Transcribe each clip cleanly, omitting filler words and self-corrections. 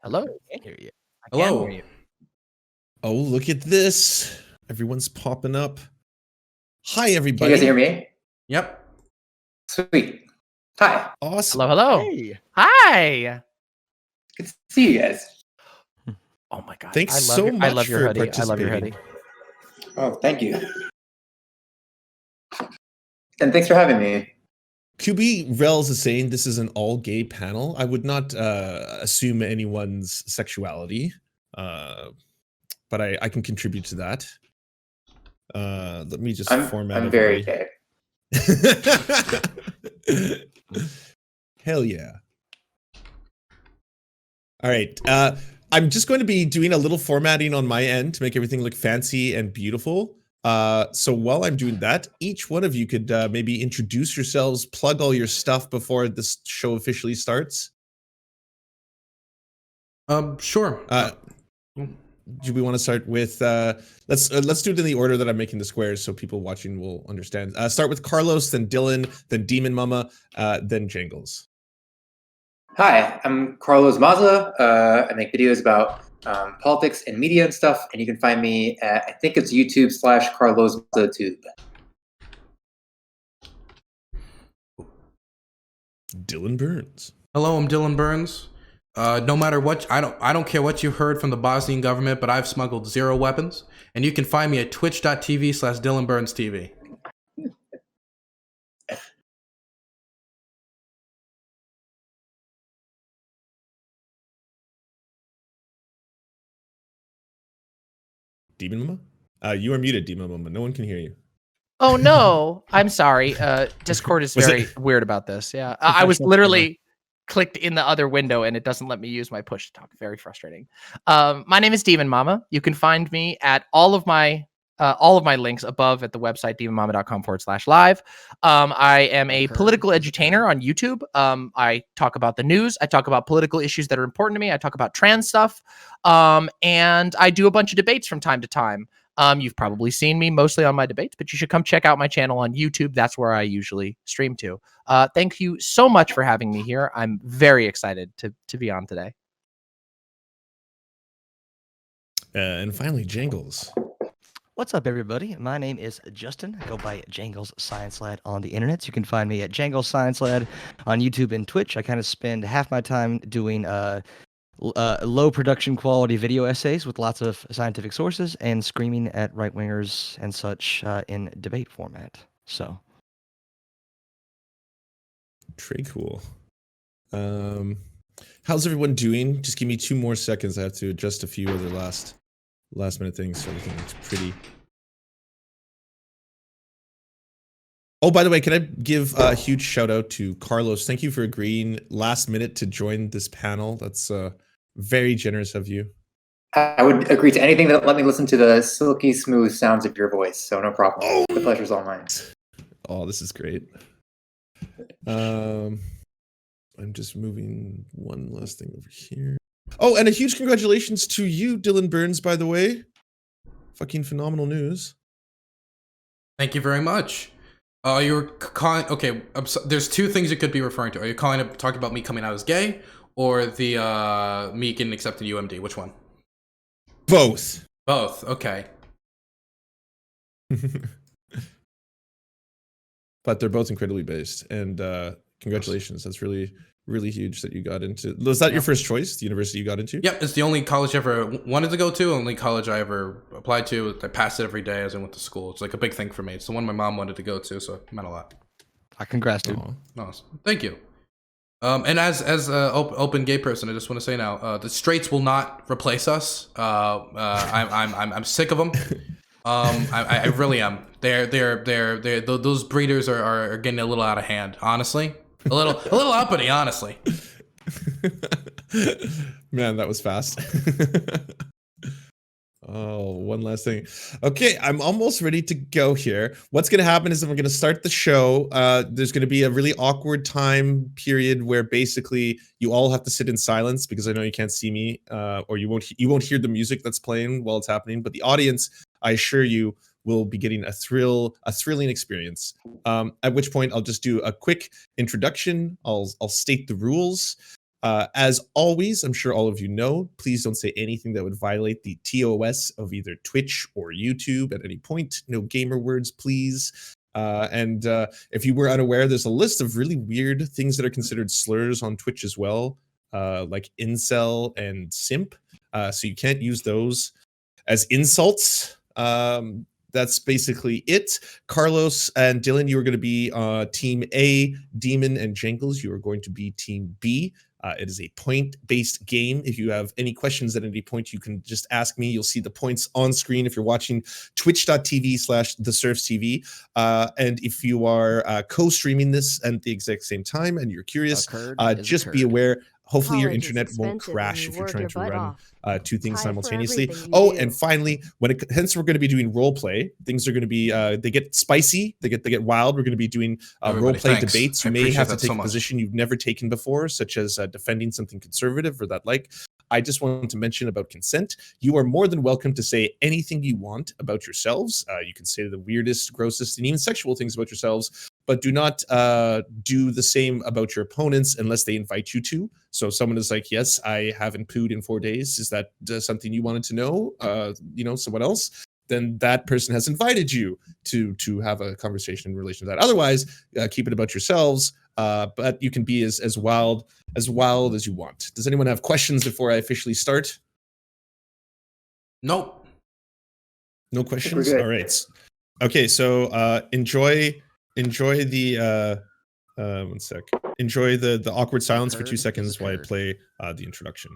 Hello, I can hear you. I can Hello. hear you. Oh, look at this. Everyone's popping up. Hi, Can everybody. you guys hear me? Yep. Sweet. Hi. Awesome. Hello. Hey. Hi. Good to see you guys. Oh my god. Thanks I love so your, I much love your for hoodie. I love your hoodie. Oh, thank you. And thanks for having me. QB Rels is saying this is an all-gay panel. I would not assume anyone's sexuality, but I can contribute to that. Let me just format I'm very everybody. gay. Hell yeah. All right. I'm just going to be doing a little formatting on my end to make everything look fancy and beautiful. So while I'm doing that, each one of you could maybe introduce yourselves, plug all your stuff before this show officially starts. Sure. Do we want to start with let's do it in the order that I'm making the squares so people watching will understand. Start with Carlos, then Dylan, then Demonmama, then Jangles. Hi, I'm Carlos Maza. I make videos about politics and media and stuff, and you can find me at, I think it's YouTube/Carlos Maza Tube. Dylan Burns. Hello, I'm Dylan Burns. No matter what, I don't care what you heard from the Bosnian government, but I've smuggled 0 weapons, and you can find me at twitch.tv/DylanBurnsTV. Demonmama? You are muted, Demonmama. No one can hear you. Oh no. I'm sorry. Discord is very weird about this. Yeah. I was literally clicked in the other window and it doesn't let me use my push to talk. Very frustrating. My name is Demonmama. You can find me at all of my links above at the website demonmama.com/live. I am a political edutainer on YouTube. I talk about the news. I talk about political issues that are important to me. I talk about trans stuff. And I do a bunch of debates from time to time. You've probably seen me mostly on my debates, but you should come check out my channel on YouTube. That's where I usually stream to. Thank you so much for having me here. I'm very excited to be on today. And finally, Jangles. What's up, everybody? My name is Justin. I go by Jangles Science Lad on the internet. You can find me at Jangles Science Lad on YouTube and Twitch. I kind of spend half my time doing low production quality video essays with lots of scientific sources and screaming at right wingers and such in debate format. So, Very cool. How's everyone doing? Just give me 2 more seconds. I have to adjust a few other last minute things so everything looks pretty. Oh, by the way, can I give a huge shout out to Carlos? Thank you for agreeing last minute to join this panel. That's very generous of you. I would agree to anything that let me listen to the silky smooth sounds of your voice, so no problem. Oh. The pleasure's all mine. Oh, this is great. I'm just moving one last thing over here. Oh, and a huge congratulations to you, Dylan Burns, by the way. Fucking phenomenal news. Thank you very much. You're calling. Okay, there's 2 things you could be referring to. Are you talking about me coming out as gay, or the me getting accepted to UMD? Which one? Both. Both. Okay. But they're both incredibly based, and congratulations. That's really huge that you got into. Was that your first choice, the university you got into? Yep, it's the only college I ever wanted to go to, only college I ever applied to. I passed it every day as I went to school. It's like a big thing for me. It's the one my mom wanted to go to, so it meant a lot. congrats, dude. Awesome. Thank you. And as an open gay person, I just want to say now, the straights will not replace us. I'm sick of them. I really am. Those breeders are getting a little out of hand, honestly. A little uppity, honestly. Man, that was fast. Oh, one last thing. Okay, I'm almost ready to go here. What's going to happen is that we're going to start the show. There's going to be a really awkward time period where basically you all have to sit in silence because I know you can't see me, or you won't hear the music that's playing while it's happening. But the audience, I assure you, will be getting a thrilling experience. At which point I'll just do a quick introduction. I'll state the rules. As always, I'm sure all of you know, please don't say anything that would violate the TOS of either Twitch or YouTube at any point. No gamer words, please. And if you were unaware, there's a list of really weird things that are considered slurs on Twitch as well, like incel and simp. So you can't use those as insults. That's basically it. Carlos and Dylan, you are going to be Team A. Demon and Jangles, you are going to be Team B. It is a point-based game. If you have any questions at any point, you can just ask me. You'll see the points on screen if you're watching twitch.tv/TheSerfsTV. And if you are co-streaming this at the exact same time and you're curious, just be aware, hopefully your internet won't crash if you're trying to run two things simultaneously. Oh, and finally, hence we're going to be doing role play. Things are going to be they get spicy, they get wild. We're going to be doing role play debates. You may have to take a position you've never taken before, such as defending something conservative or that like. I just want to mention about consent. You are more than welcome to say anything you want about yourselves. You can say the weirdest, grossest, and even sexual things about yourselves, but do not do the same about your opponents unless they invite you to. So if someone is like, yes, I haven't pooed in 4 days. Is that something you wanted to know? Someone else? Then that person has invited you to have a conversation in relation to that. Otherwise, keep it about yourselves. But you can be as wild as you want. Does anyone have questions before I officially start? Nope. No questions? All right. Okay, so enjoy the 1 sec. Enjoy the awkward silence for 2 seconds while I play the introduction.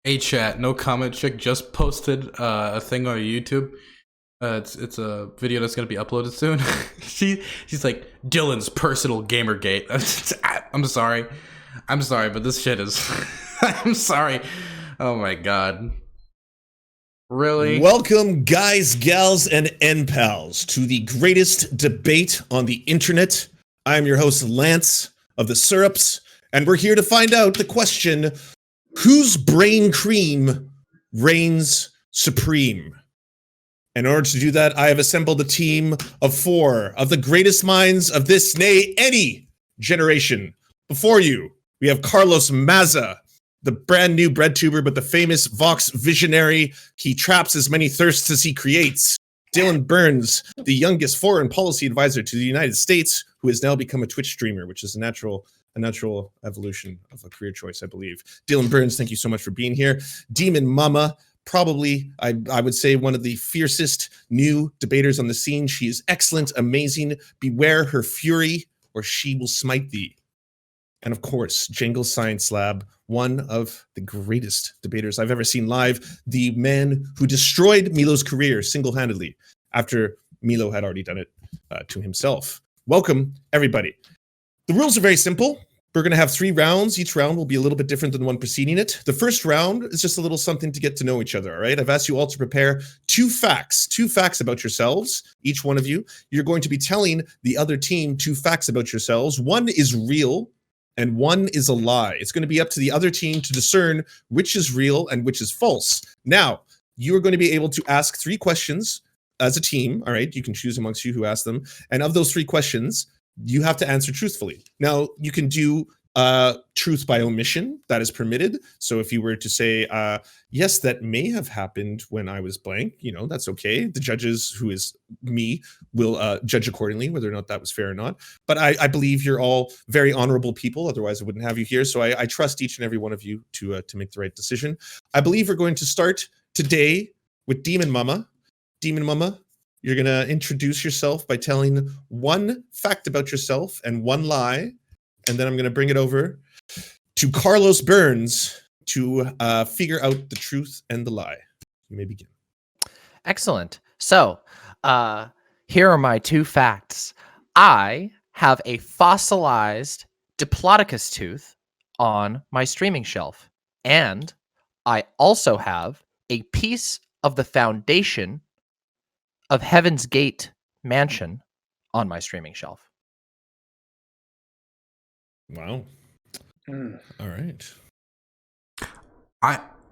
Hey chat, no comment. Chick just posted a thing on YouTube. It's a video that's gonna be uploaded soon. she's like, Dylan's personal gamergate. I'm sorry, but this shit is. I'm sorry. Oh my god. Really? Welcome, guys, gals, and NPals, to the greatest debate on the internet. I'm your host, Lance of TheSerfs, and we're here to find out the question: whose brain cream reigns supreme? In order to do that, I have assembled a team of 4 of the greatest minds of this, nay, any generation. Before you, we have Carlos Maza, the brand new bread tuber, but the famous Vox visionary. He traps as many thirsts as he creates. Dylan Burns, the youngest foreign policy advisor to the United States, who has now become a Twitch streamer, which is a natural evolution of a career choice, I believe. Dylan Burns, thank you so much for being here. Demonmama, probably, I would say, one of the fiercest new debaters on the scene. She is excellent, amazing. Beware her fury, or she will smite thee. And of course, Jangle Science Lab, one of the greatest debaters I've ever seen live, the man who destroyed Milo's career single-handedly after Milo had already done it to himself. Welcome, everybody. The rules are very simple. We're going to have 3 rounds. Each round will be a little bit different than the one preceding it. The first round is just a little something to get to know each other, all right? I've asked you all to prepare 2 facts about yourselves, each one of you. You're going to be telling the other team 2 facts about yourselves. One is real, and one is a lie. It's going to be up to the other team to discern which is real and which is false. Now, you are going to be able to ask 3 questions as a team, all right? You can choose amongst you who ask them. And of those 3 questions, you have to answer truthfully. Now, you can do truth by omission. That is permitted. So if you were to say, yes, that may have happened when I was blank, that's okay. The judges, who is me, will judge accordingly, whether or not that was fair or not. But I believe you're all very honorable people. Otherwise, I wouldn't have you here. So I trust each and every one of you to make the right decision. I believe we're going to start today with Demonmama. Demonmama, you're going to introduce yourself by telling 1 fact about yourself and 1 lie. And then I'm going to bring it over to Carlos Burns to figure out the truth and the lie. You may begin. Excellent. So here are my 2 facts. I have a fossilized Diplodocus tooth on my streaming shelf. And I also have a piece of the foundation of Heaven's Gate Mansion on my streaming shelf. Wow. All right.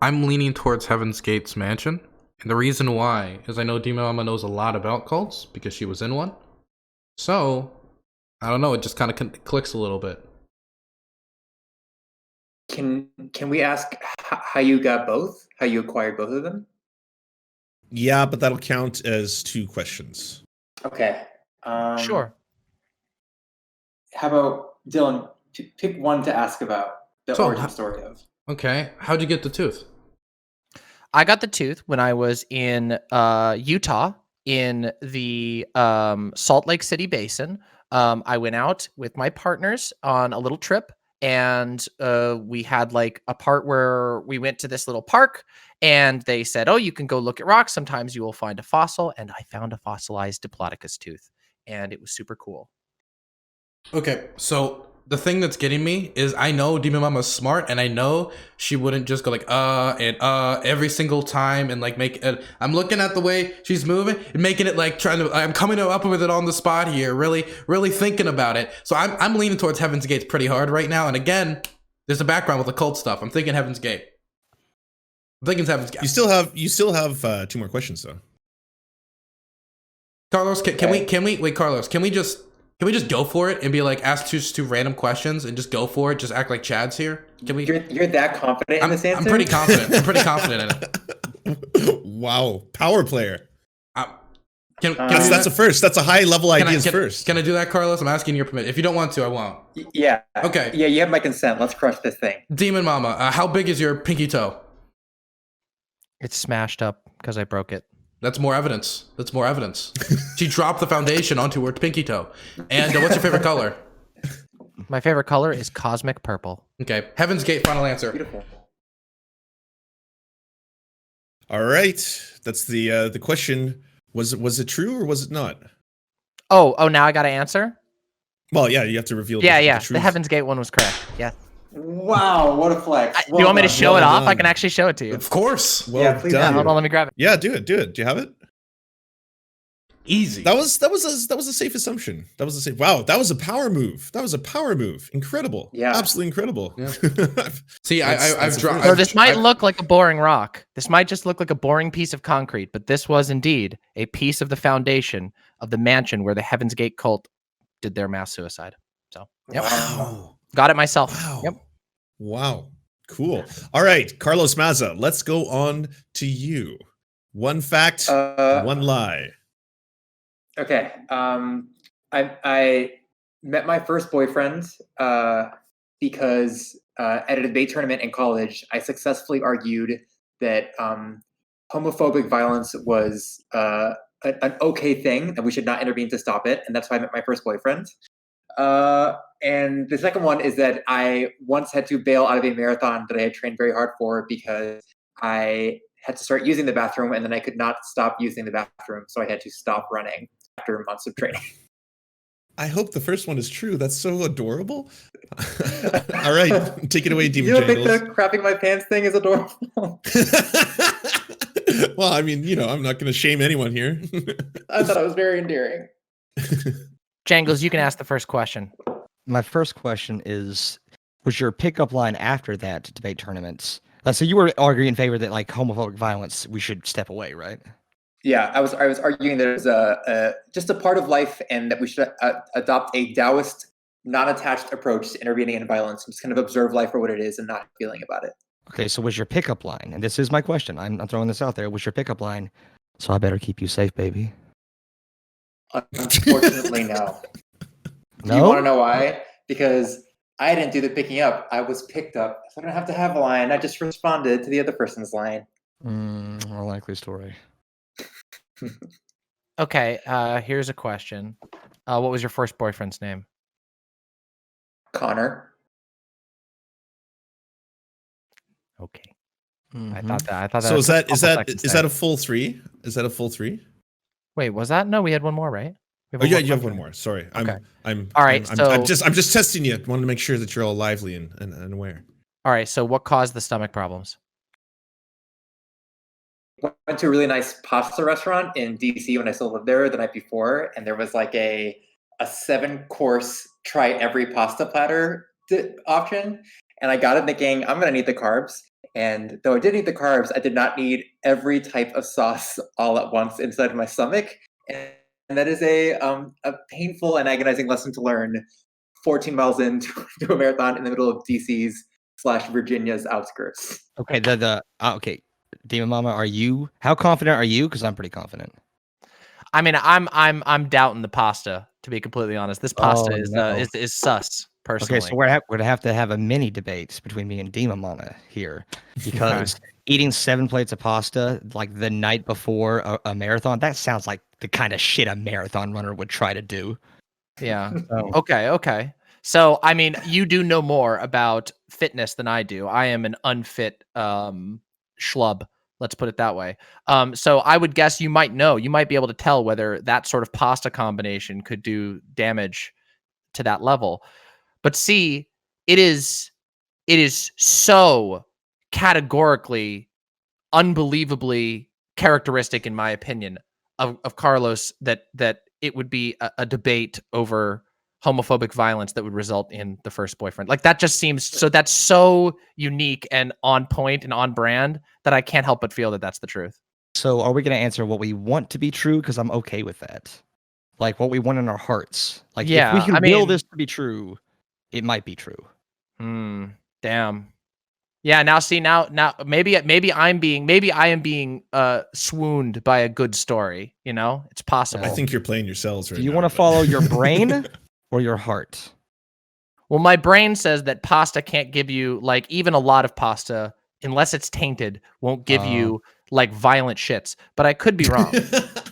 I'm leaning towards Heaven's Gate's mansion. And the reason why is I know Demonmama knows a lot about cults because she was in one. So, I don't know, it just kind of clicks a little bit. Can we ask how you got both? How you acquired both of them? Yeah, but that'll count as 2 questions. Okay. Sure. How about Dylan? Pick one to ask about the origin story of. Okay, how'd you get the tooth? I got the tooth when I was in Utah in the Salt Lake City Basin. I went out with my partners on a little trip, and we had like a part where we went to this little park, and they said, "Oh, you can go look at rocks. Sometimes you will find a fossil." And I found a fossilized Diplodocus tooth, and it was super cool. Okay, so the thing that's getting me is I know Demonmama's smart, and I know she wouldn't just go like and every single time and like make it. I'm looking at the way she's moving and making it like I'm coming up with it on the spot here, really thinking about it. So I'm leaning towards Heaven's Gates pretty hard right now. And again, there's a background with the cult stuff. I'm thinking Heaven's Gate. I'm thinking Heaven's Gate. You still have 2 more questions though. Carlos, can we wait, Carlos, can we just go for it and be like, ask two random questions and just go for it? Just act like Chad's here. Can we? You're that confident in this answer? I'm pretty confident. I'm pretty confident in it. Wow, power player. That's a first. That's a high level ideas first. Can I do that, Carlos? I'm asking your permission. If you don't want to, I won't. Yeah. Okay. Yeah, you have my consent. Let's crush this thing. Demonmama, how big is your pinky toe? It's smashed up because I broke it. That's more evidence. She dropped the foundation onto her pinky toe. And what's your favorite color? My favorite color is cosmic purple. Okay. Heaven's Gate, final answer. Beautiful. All right. That's the question. Was it true or was it not? Oh, now I got to answer? Well, yeah, you have to reveal the truth. The Heaven's Gate one was correct. Yeah. Wow, what a flex. Do you want me to show it off? I can actually show it to you. Of course. Well please done. Hold on, let me grab it. Yeah, do it. Do you have it? Easy. That was a safe assumption. Wow, that was a power move. Incredible. Yeah. Absolutely incredible. Yeah. See, I've dropped. So this might look like a boring rock. This might just look like a boring piece of concrete, but this was indeed a piece of the foundation of the mansion where the Heaven's Gate cult did their mass suicide. So, yep. Wow. Got it myself. Wow. Yep. Wow. Cool. All right, Carlos Maza, let's go on to you. 1 fact, 1 lie. Okay. I met my first boyfriend because at a debate tournament in college, I successfully argued that homophobic violence was an okay thing and we should not intervene to stop it. And that's why I met my first boyfriend. And the second one is that I once had to bail out of a marathon that I had trained very hard for because I had to start using the bathroom and then I could not stop using the bathroom. So I had to stop running after months of training. I hope the first one is true. That's so adorable. All right, take it away, Demon You don't think Jangles. the crapping my pants thing is adorable? Well, I mean, I'm not going to shame anyone here. I thought it was very endearing. Jangles, you can ask the first question. My first question is, was your pickup line after that debate tournaments? So you were arguing in favor that like homophobic violence, we should step away, right? Yeah, I was arguing that it was just a part of life and that we should adopt a Taoist, non-attached approach to intervening in violence and just kind of observe life for what it is and not feeling about it. Okay, so was your pickup line, and this is my question, I'm throwing this out there, was your pickup line, so I better keep you safe, baby? Unfortunately, no. No? You want to know why? Because I didn't do the picking up. I was picked up. So I don't have to have a line. I just responded to the other person's line. More likely story. Okay, here's a question. What was your first boyfriend's name? Connor. Okay. Mhm. I thought that. So is took a that couple seconds is there. that a full 3? Is that a full 3? Wait, was that? No, we had one more, right? We Oh yeah, more you have question. one more. Sorry. Okay. I'm All right, I'm just testing you. I want to make sure that you're all lively and aware. All right, so what caused the stomach problems? Went to a really nice pasta restaurant in DC when I still lived there the night before, and there was like a 7-course try every pasta platter option, and I got it thinking I'm gonna need the carbs, And though I did need the carbs, I did not need every type of sauce all at once inside of my stomach. And that is a painful and agonizing lesson to learn 14 miles into a marathon in the middle of DC's / Virginia's outskirts. Okay, okay, Demonmama, how confident are you? Because I'm pretty confident. I mean, I'm doubting the pasta, to be completely honest. This pasta is sus, personally. Okay, so we're gonna have to have a mini debate between me and Demonmama here, because eating 7 plates of pasta like the night before a marathon, that sounds like the kind of shit a marathon runner would try to do. Yeah. Okay. So, I mean, you do know more about fitness than I do. I am an unfit schlub. Let's put it that way. So I would guess you might be able to tell whether that sort of pasta combination could do damage to that level. But see, it is so categorically, unbelievably characteristic, in my opinion, of Carlos that it would be a debate over homophobic violence that would result in the first boyfriend. Like, that just seems that's so unique and on point and on brand that I can't help but feel that that's the truth. So are we going to answer what we want to be true? Because I'm okay with that. Like, what we want in our hearts. Like, if we can will this to be true, it might be true. Damn. Yeah, now see, now maybe I am being swooned by a good story, you know? It's possible. I think you're playing yourselves right now. Do you want to follow your brain or your heart? Well, my brain says that pasta can't give you, like, even a lot of pasta, unless it's tainted, won't give you like violent shits. But I could be wrong.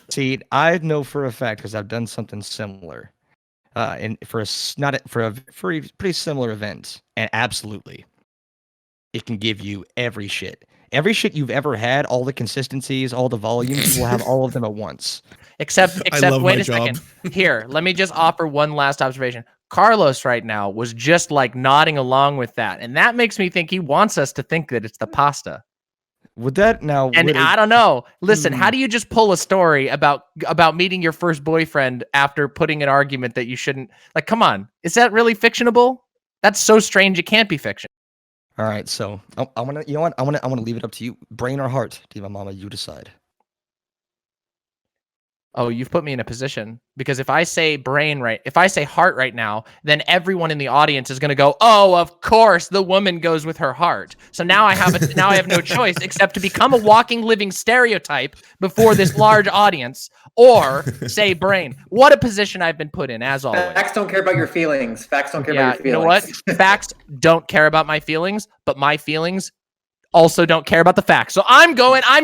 See, I know for a fact, because I've done something similar, for a pretty similar event, and absolutely, it can give you every shit you've ever had, all the consistencies, all the volumes. You will have all of them at once. Except wait a second. Here, let me just offer one last observation. Carlos right now was just like nodding along with that, and that makes me think he wants us to think that it's the pasta. Would that now? And I don't know. Listen, how do you just pull a story about meeting your first boyfriend after putting an argument that you shouldn't? Like, come on, is that really fictionable? That's so strange. It can't be fiction. All right, so I want to. You know what? I want to leave it up to you. Brain or heart, Demonmama, you decide. Oh, you've put me in a position, because if I say heart right now, then everyone in the audience is going to go, "Oh, of course, the woman goes with her heart." So now I have no choice except to become a walking, living stereotype before this large audience, or say brain. What a position I've been put in, as always. Facts don't care about your feelings. Facts don't care about your feelings. You know what? Facts don't care about my feelings, but my feelings also don't care about the facts. So I'm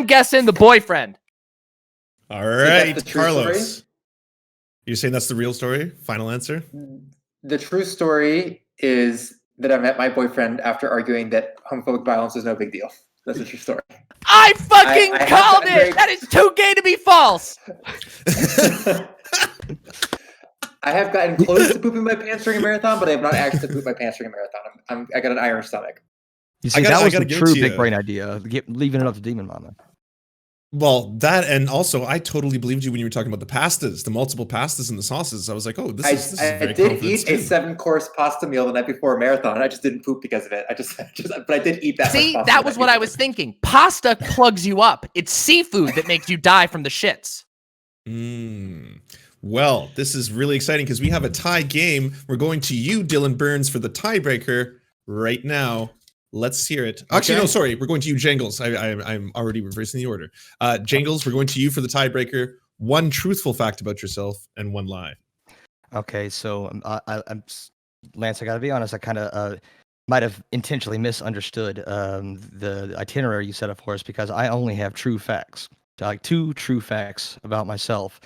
guessing the boyfriend. All right, Carlos. You're saying that's the real story? Final answer? The true story is that I met my boyfriend after arguing that homophobic violence is no big deal. That's the true story. I called it! That is too gay to be false! I have gotten close to pooping my pants during a marathon, but I have not actually pooped my pants during a marathon. I got an iron stomach. You see, that was the true big brain idea, leaving it up to Demonmama. Well, that, and also I totally believed you when you were talking about the pastas, the multiple pastas and the sauces. I was like, oh, this is very did eat a 7-course pasta meal the night before a marathon. I just didn't poop because of it. But I did eat that. See, that was what I was thinking. Pasta plugs you up. It's seafood that makes you die from the shits. Well, this is really exciting because we have a tie game. We're going to you, Dylan Burns, for the tiebreaker right now. Let's hear it. Actually, no, sorry. We're going to you, Jangles. I'm already reversing the order. Jangles, we're going to you for the tiebreaker. 1 truthful fact about yourself and 1 lie. Okay, so I'm Lance. I got to be honest. I kind of might have intentionally misunderstood the itinerary you set up for us, because I only have true facts. Like 2 true facts about myself.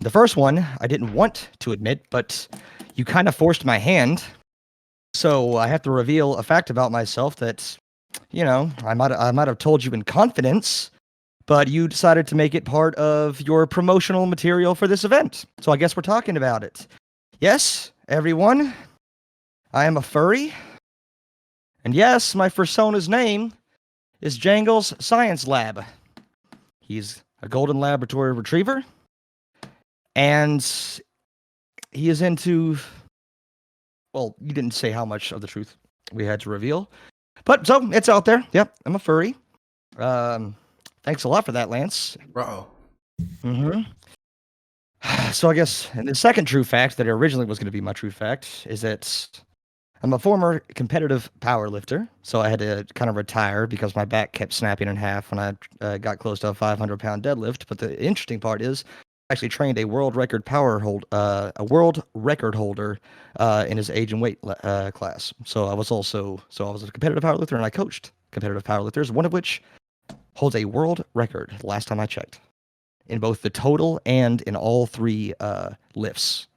The first one I didn't want to admit, but you kind of forced my hand. So I have to reveal a fact about myself that, you know, I might have told you in confidence, but you decided to make it part of your promotional material for this event. So I guess we're talking about it. Yes, everyone, I am a furry. And yes, my persona's name is Jangles Science Lab. He's a golden laboratory retriever. And he is into... Well, you didn't say how much of the truth we had to reveal, But so it's out there. Yep, I'm a furry. Thanks a lot for that, Lance. Uh-oh. So I guess, and the second true fact that originally was going to be my true fact is that I'm a former competitive power lifter. So I had to kind of retire because my back kept snapping in half when I got close to a 500-pound deadlift. But the interesting part is, I actually trained a world record holder in his age and weight class. So I was a competitive power lifter, and I coached competitive power lifters, one of which holds a world record last time I checked, in both the total and in all 3 lifts.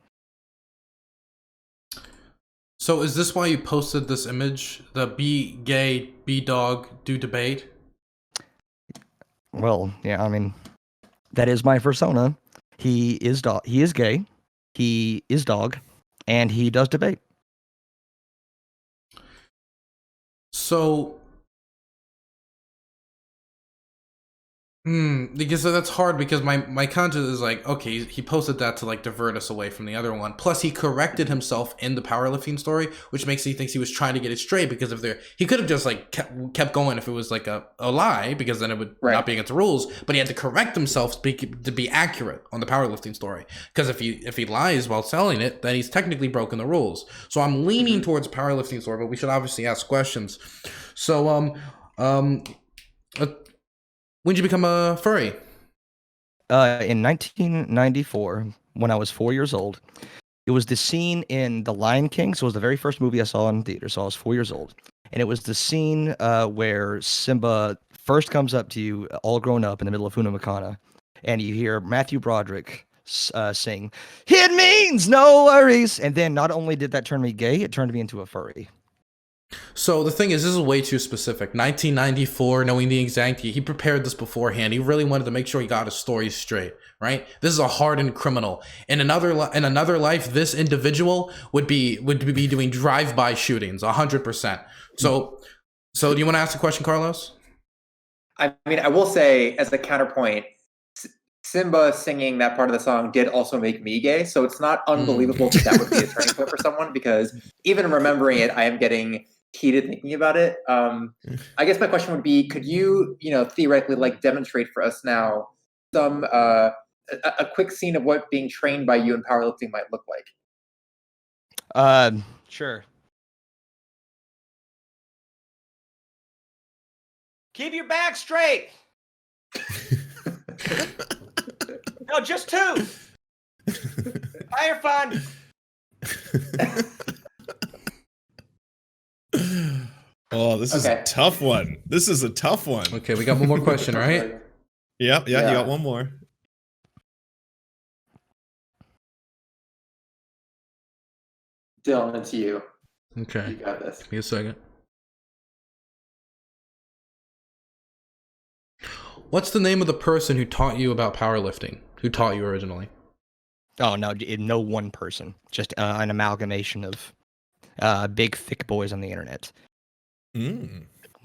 So is this why you posted this image? The be gay, be dog, do debate? Well, yeah, I mean, that is my persona. He is gay, he is dog, and he does debate. So because that's hard, because my conscience is like, okay, he posted that to like divert us away from the other one. Plus he corrected himself in the powerlifting story, which makes me think he was trying to get it straight, because if he could have just like kept going if it was like a lie, because then it would not be against the rules, but he had to correct himself to be accurate on the powerlifting story, because if he lies while selling it, then he's technically broken the rules. So I'm leaning towards powerlifting story, but we should obviously ask questions. So when did you become a furry? In 1994, when I was 4 years old. It was the scene in The Lion King. So it was the very first movie I saw in theater. So I was 4 years old. And it was the scene where Simba first comes up to you, all grown up in the middle of Huna Makana. And you hear Matthew Broderick sing, "It means no worries." And then not only did that turn me gay, it turned me into a furry. So the thing is, this is way too specific. 1994, knowing the exact, he prepared this beforehand. He really wanted to make sure he got his story straight, right? This is a hardened criminal. In another life, this individual would be doing drive-by shootings, 100%. So do you want to ask a question, Carlos? I mean, I will say, as a counterpoint, Simba singing that part of the song did also make me gay, so it's not unbelievable that would be a turning point for someone, because even remembering it, I am getting heated thinking about it. I guess my question would be, could you, theoretically, like, demonstrate for us now some a quick scene of what being trained by you in powerlifting might look like? Sure. Keep your back straight. No, just 2. You're fine. Oh, this is a tough one. This is a tough one. Okay, we got one more question, right? Yeah, you got one more. Dylan, it's you. Okay. You got this. Give me a second. What's the name of the person who taught you about powerlifting? Who taught you originally? Oh, no one person. Just an amalgamation of big, thick boys on the internet.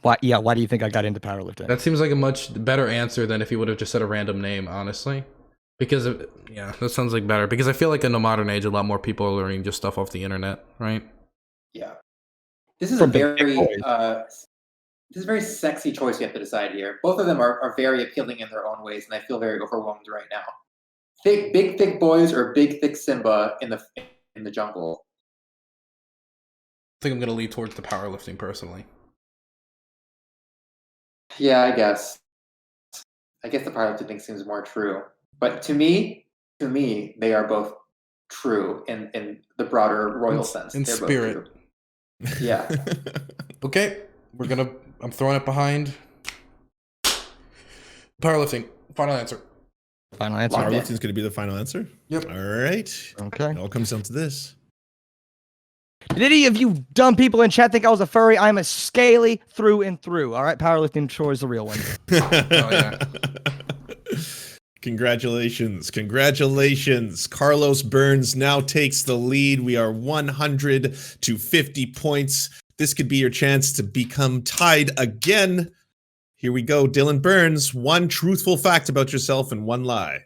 Why do you think I got into powerlifting? That seems like a much better answer than if you would have just said a random name, honestly. Because, that sounds like better. Because I feel like in the modern age, a lot more people are learning just stuff off the internet, right? Yeah. This is this is a very sexy choice you have to decide here. Both of them are very appealing in their own ways, and I feel very overwhelmed right now. Big thick boys or big thick Simba in the jungle? I think I'm gonna lean towards the powerlifting personally. Yeah, I guess the powerlifting thing seems more true. But to me, they are both true in the broader royal sense. In They're spirit. both true. Yeah. Okay, I'm throwing it behind powerlifting. Final answer. Final answer. Powerlifting is going to be the final answer? Yep. All right. Okay. It all comes down to this. Did any of you dumb people in chat think I was a furry? I'm a scaly through and through. All right, powerlifting Troy's the real one. Oh, yeah. Congratulations. Carlos Burns now takes the lead. We are 100 to 50 points. This could be your chance to become tied again. Here we go. Dylan Burns, one truthful fact about yourself and one lie.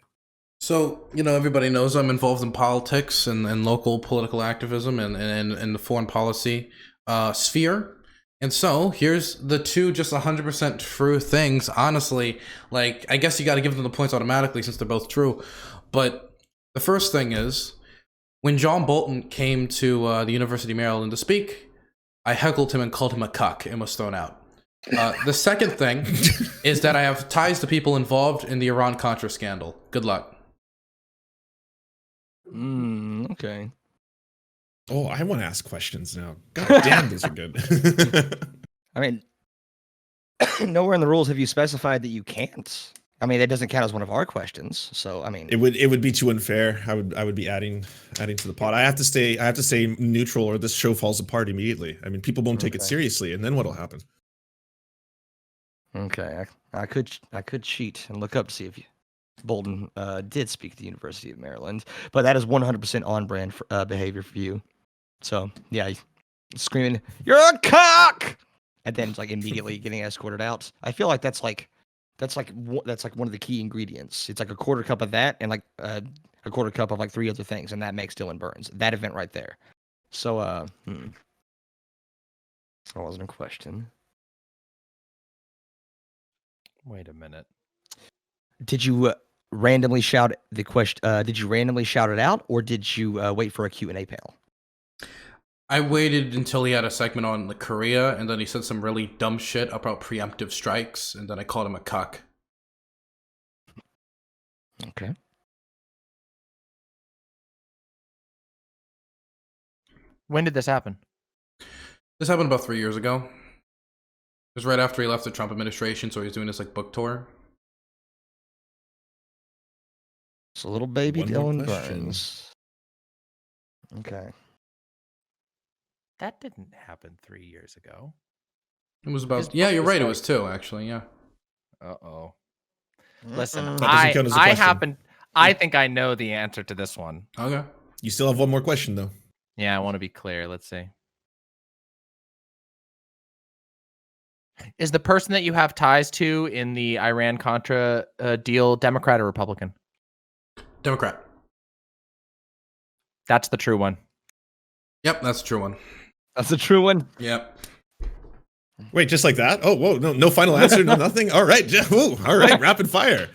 So, everybody knows I'm involved in politics and local political activism and the foreign policy sphere. And so here's the two just 100% true things. Honestly, like, I guess you got to give them the points automatically since they're both true. But the first thing is, when John Bolton came to the University of Maryland to speak, I heckled him and called him a cuck and was thrown out. The second thing is that I have ties to people involved in the Iran-Contra scandal. Good luck. Okay. Oh, I want to ask questions now. God damn, these are good. I mean, nowhere in the rules have you specified that you can't. I mean, that doesn't count as one of our questions. So, I mean, it would be too unfair. I would be adding to the pot. I have to stay neutral, or this show falls apart immediately. I mean, people won't take it seriously, and then what'll happen? Okay, I could cheat and look up to see if Bolton did speak at the University of Maryland, but that is 100% on brand for, behavior for you. So yeah, he's screaming, "You're a cock!" and then like immediately getting escorted out. I feel like that's like one of the key ingredients. It's like a quarter cup of that and like a quarter cup of like 3 other things, and that makes Dylan Burns. That event right there. So that wasn't a question. Wait a minute. Did you randomly shout the question? Did you randomly shout it out, or did you wait for a Q&A panel? I waited until he had a segment on like Korea, and then he said some really dumb shit about preemptive strikes, and then I called him a cuck. Okay. When did this happen? This happened about 3 years ago. It was right after he left the Trump administration, so he was doing this like book tour. It's a little baby One more Dylan question. Burns. Okay. That didn't happen 3 years ago. It was about, His yeah, book you're was right, it like- was 2, actually, yeah. Uh-oh. Listen, That doesn't count as a question. I think I know the answer to this one. Okay. You still have one more question, though. Yeah, I want to be clear. Let's see. Is the person that you have ties to in the Iran-Contra deal Democrat or Republican? Democrat. That's the true one. Yep, that's a true one. That's a true one. Yep. Wait, just like that? Oh, whoa, no final answer, no nothing? All right, ooh, all right, rapid fire.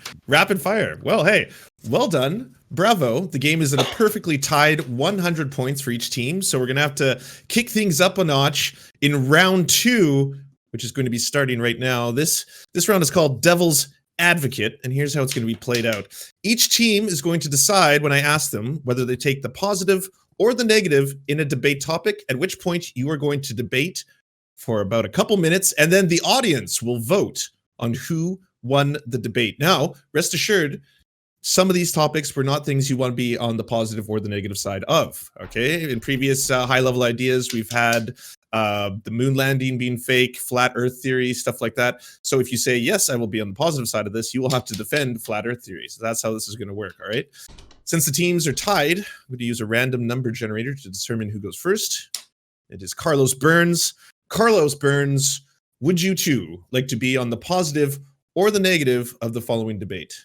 Well, hey, well done. Bravo. The game is at a perfectly tied 100 points for each team, so we're going to have to kick things up a notch in round 2, which is going to be starting right now. This round is called Devil's Advocate, and here's how it's going to be played out. Each team is going to decide when I ask them whether they take the positive or the negative in a debate topic, at which point you are going to debate for about a couple minutes, and then the audience will vote on who won the debate. Now, rest assured, some of these topics were not things you want to be on the positive or the negative side of, okay? In previous high-level ideas, we've had the moon landing being fake, flat earth theory, stuff like that. So if you say, yes, I will be on the positive side of this, you will have to defend flat earth theory. So that's how this is going to work, all right? Since the teams are tied, I'm going to use a random number generator to determine who goes first. It is Carlos Burns. Carlos Burns, would you two like to be on the positive or the negative of the following debate?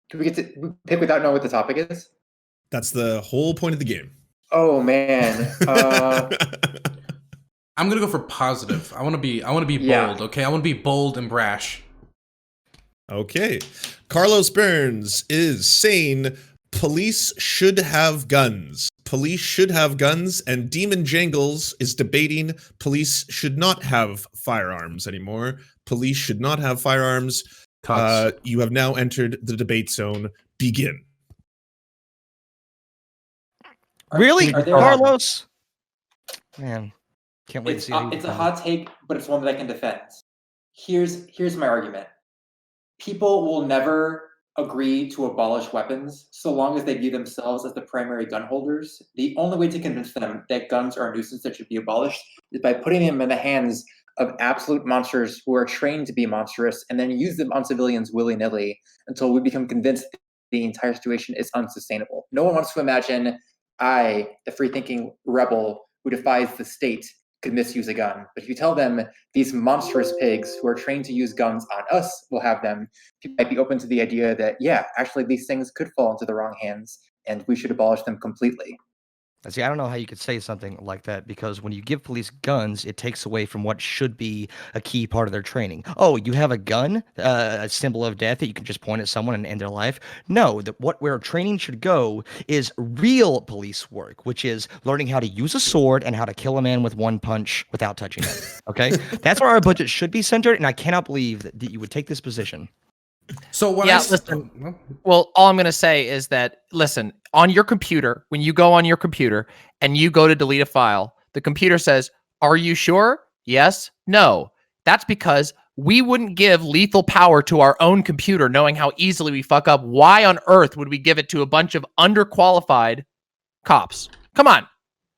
Do we get to pick without knowing what the topic is? That's the whole point of the game. Oh man. I'm gonna go for positive. I want to be Yeah. bold. Okay, I want to be bold and brash. Okay. Carlos Burns is saying police should have guns. Police should have guns, and Demon Jangles is debating police should not have firearms anymore. Police should not have firearms. You have now entered the debate zone. Begin. Really, are there- Carlos? Man, can't wait to It's see. how you it's a defend. hot take, but it's one that I can defend. Here's my argument. People will never agree to abolish weapons so long as they view themselves as the primary gun holders. The only way to convince them that guns are a nuisance that should be abolished is by putting them in the hands of absolute monsters who are trained to be monstrous and then use them on civilians willy-nilly until we become convinced that the entire situation is unsustainable. No one wants to imagine I, the free-thinking rebel who defies the state, could misuse a gun. But if you tell them these monstrous pigs who are trained to use guns on us will have them, you might be open to the idea that, yeah, actually these things could fall into the wrong hands and we should abolish them completely. See, I don't know how you could say something like that because when you give police guns, it takes away from what should be a key part of their training. Oh, you have a gun, a symbol of death that you can just point at someone and end their life? No, where training should go is real police work, which is learning how to use a sword and how to kill a man with one punch without touching him. Okay, that's where our budget should be centered, and I cannot believe that you would take this position. So what? Yeah, listen. Well, all I'm gonna say is that listen, on your computer, when you go on your computer and you go to delete a file, the computer says, "Are you sure? Yes, no." That's because we wouldn't give lethal power to our own computer, knowing how easily we fuck up. Why on earth would we give it to a bunch of underqualified cops? Come on.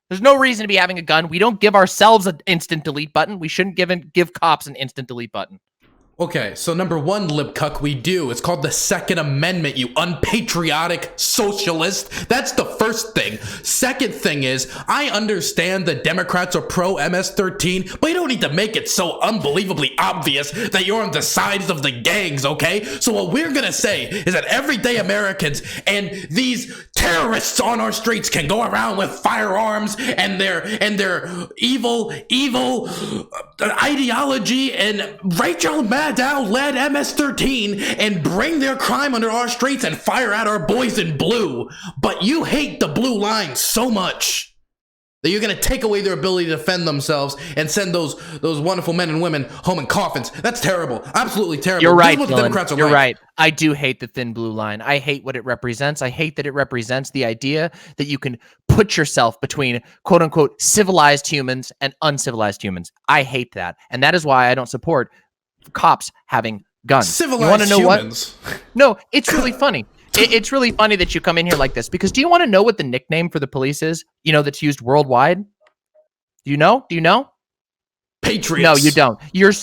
There's no reason to be having a gun. We don't give ourselves an instant delete button. We shouldn't give cops an instant delete button. Okay, so number one, libcuck, we do. It's called the Second Amendment, you unpatriotic socialist. That's the first thing. Second thing is, I understand that Democrats are pro MS-13, but you don't need to make it so unbelievably obvious that you're on the sides of the gangs, okay? So what we're gonna say is that everyday Americans and these terrorists on our streets can go around with firearms and their evil ideology and Rachel Maddow led MS-13 and bring their crime under our streets and fire at our boys in blue. But you hate the blue line so much that you're going to take away their ability to defend themselves and send those wonderful men and women home in coffins. That's terrible. Absolutely terrible. You're right, Dylan. Democrats are You're like. right. I do hate the thin blue line. I hate what it represents. I hate that it represents the idea that you can put yourself between quote unquote civilized humans and uncivilized humans. I hate that. And that is why I don't support cops having guns. Civilized you want to know humans. What? No, it's really funny. It's really funny that you come in here like this because do you want to know what the nickname for the police is? You know, that's used worldwide? Do you know? Do you know? Patriots. No, you don't.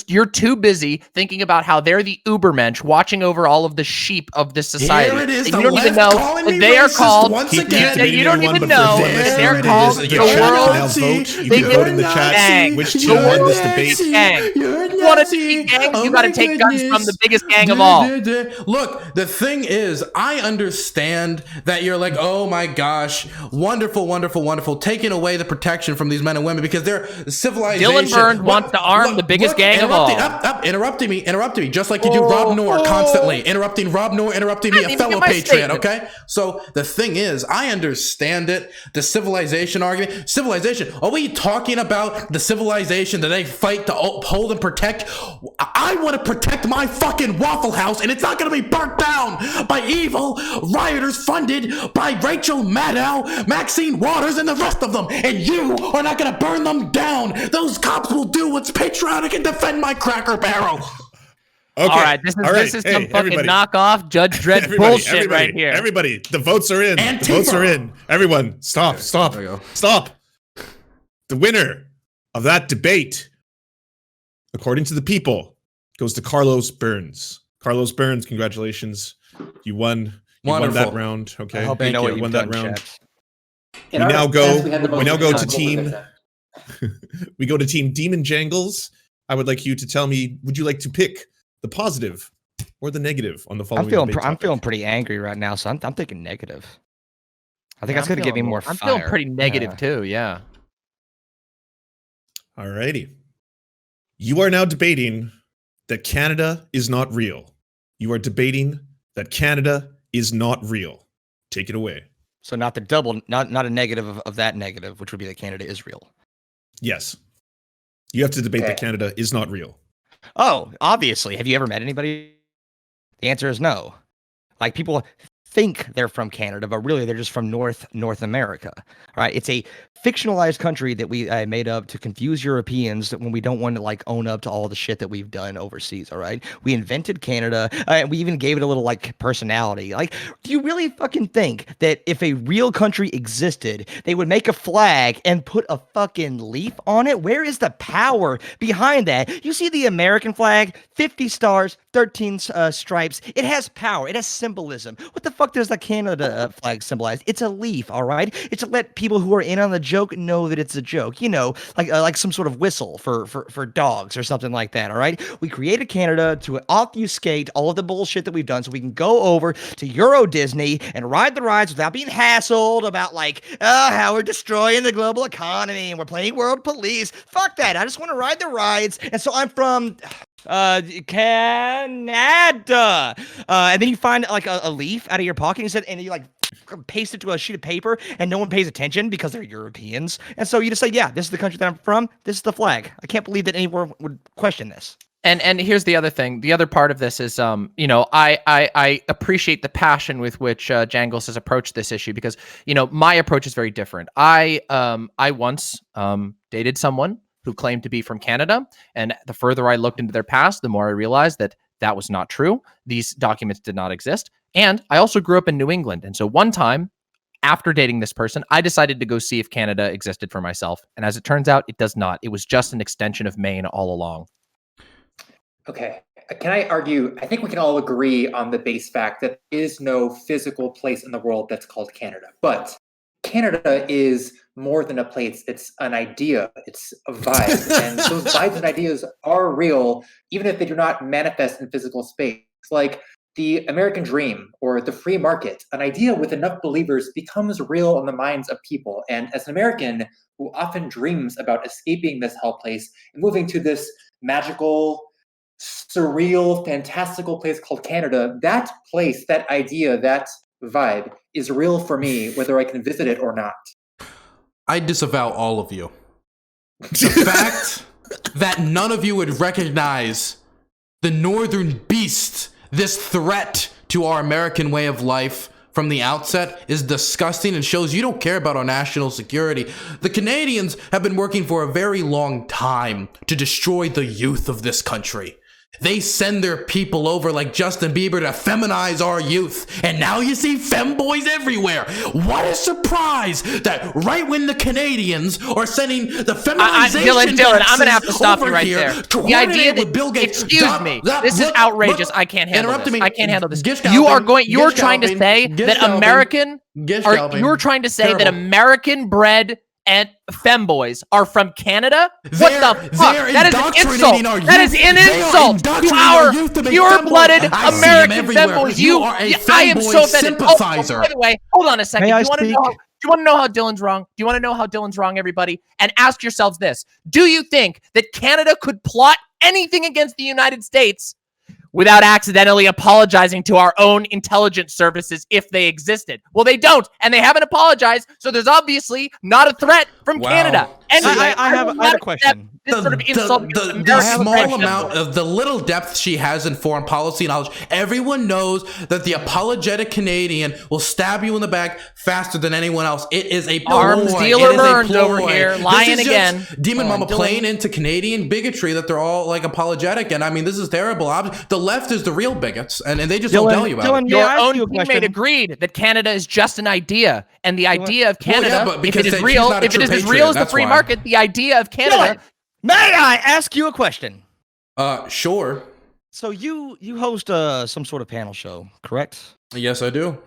You're too busy thinking about how they're the Ubermensch watching over all of the sheep of this society. Here it is. You don't even know that they are called. You don't even know that they're called the world. You can vote in the chat which team won this debate. Gang. You want to see gangs? You got to take guns from the biggest gang of all. Look, the thing is, I understand that you're like, oh my gosh, wonderful, wonderful, wonderful, taking away the protection from these men and women because they're civilization. Dylan Burns wants to arm the biggest gang of all. Interrupting me, just like you do Rob Noor constantly. Interrupting Rob Noor, interrupting me, a fellow patriot, okay? So the thing is, I understand it, the civilization argument. Civilization, are we talking about the civilization that they fight to uphold and protect? I want to protect my fucking Waffle House, and it's not going to be burnt down by evil rioters funded by Rachel Maddow, Maxine Waters, and the rest of them. And you are not going to burn them down. Those cops will do what's patriotic and defend my Cracker Barrel. Okay. All right, this is some fucking knockoff Judge Dredd bullshit right here. Everybody, the votes are in. The votes are in. Everyone, stop. The winner of that debate, according to the people, goes to Carlos Burns. Carlos Burns, congratulations. You won. You won that round. Okay. I hope you know what you won that round. We now go to team. We go to Team Demon Jangles. I would like you to tell me, would you like to pick the positive or the negative on the following debate I'm feeling pretty angry right now, so I'm thinking negative. I think that's going to give me more fire. I'm feeling pretty negative too, yeah. Alrighty. You are now debating that Canada is not real. You are debating that Canada is not real. Take it away. So not the double, not a negative of that negative, which would be that Canada is real. Yes. You have to debate that Canada is not real. Oh, obviously. Have you ever met anybody? The answer is no. Like, people think they're from Canada, but really they're just from North America. All right. It's a fictionalized country that we made up to confuse Europeans when we don't want to like own up to all the shit that we've done overseas. All right. We invented Canada. We even gave it a little like personality. Like, do you really fucking think that if a real country existed, they would make a flag and put a fucking leaf on it? Where is the power behind that? You see the American flag, 50 stars, 13 stripes. It has power. It has symbolism. What the fuck fuck does the Canada flag symbolize? It's a leaf, all right? It's to let people who are in on the joke know that it's a joke. You know, like some sort of whistle for dogs or something like that, all right? We created Canada to obfuscate all of the bullshit that we've done so we can go over to Euro Disney and ride the rides without being hassled about like, how we're destroying the global economy and we're playing world police. Fuck that. I just want to ride the rides. And so I'm from Canada. And then you find like a leaf out of your pocket and you like paste it to a sheet of paper and no one pays attention because they're Europeans. And so you just say, yeah, this is the country that I'm from. This is the flag. I can't believe that anyone would question this. And here's the other thing. The other part of this is, you know, I appreciate the passion with which Jangles has approached this issue because, you know, my approach is very different. I once dated someone who claimed to be from Canada, and the further I looked into their past, the more I realized that that was not true. These documents did not exist. And I also grew up in New England. And so one time, after dating this person, I decided to go see if Canada existed for myself. And as it turns out, it does not. It was just an extension of Maine all along. Okay. Can I argue? I think we can all agree on the base fact that there is no physical place in the world that's called Canada. But Canada is more than a place. It's an idea. It's a vibe. And those vibes and ideas are real, even if they do not manifest in physical space. Like the American dream or the free market, an idea with enough believers becomes real in the minds of people. And as an American who often dreams about escaping this hell place and moving to this magical, surreal, fantastical place called Canada, that place, that idea, that vibe is real for me, whether I can visit it or not. I disavow all of you. The fact that none of you would recognize the northern beast, this threat to our American way of life from the outset, is disgusting and shows you don't care about our national security. The Canadians have been working for a very long time to destroy the youth of this country. They send their people over like Justin Bieber to feminize our youth. And now you see femboys everywhere. What a surprise that right when the Canadians are sending the feminization Dylan, I'm going to have to stop you right there. The idea that Bill Gates, excuse me, this is outrageous. I can't handle this. I can't handle this. You're trying to say that American, you're trying to say that American-bred and femboys are from Canada? What the fuck? That is an insult. That is an insult to our pure-blooded American femboys. I am so offended. Oh, by the way, hold on a second. Do you want to know how Dylan's wrong? Do you want to know how Dylan's wrong, everybody? And ask yourselves this. Do you think that Canada could plot anything against the United States without accidentally apologizing to our own intelligence services if they existed? Well, they don't, and they haven't apologized, so there's obviously not a threat from Canada. Anyway, I have a question. The small amount of the little depth she has in foreign policy knowledge, everyone knows that the apologetic Canadian will stab you in the back faster than anyone else. It is a ploy. Arms dealer Burns over here, lying again. Demonmama playing into Canadian bigotry that they're all like apologetic, and I mean this is terrible. The left is the real bigots, and they just don't tell you about it. Your own teammate agreed that Canada is just an idea, and the idea of Canada, if it is real, if it is as real as the free market, the idea of Canada. May I ask you a question? Sure. So you host some sort of panel show, correct? Yes, I do.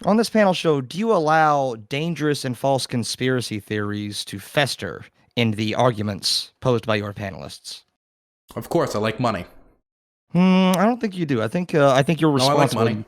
On this panel show, do you allow dangerous and false conspiracy theories to fester in the arguments posed by your panelists? Of course, I like money. I don't think you do. I think you're responsible. I like money.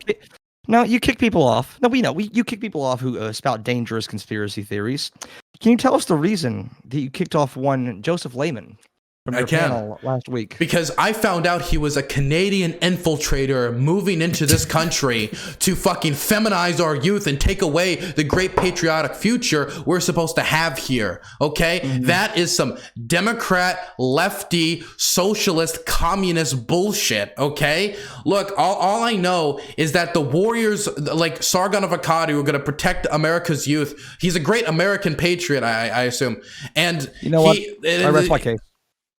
No, you kick people off. No, we know. You kick people off who spout dangerous conspiracy theories. Can you tell us the reason that you kicked off one Joseph Lehman from your panel last week? Because I found out he was a Canadian infiltrator moving into this country to fucking feminize our youth and take away the great patriotic future we're supposed to have here. Okay? Mm-hmm. That is some Democrat, lefty, socialist, communist bullshit. Okay? Look, all I know is that the warriors like Sargon of Akkad who are going to protect America's youth. He's a great American patriot, I assume. And you know what? I rest my case.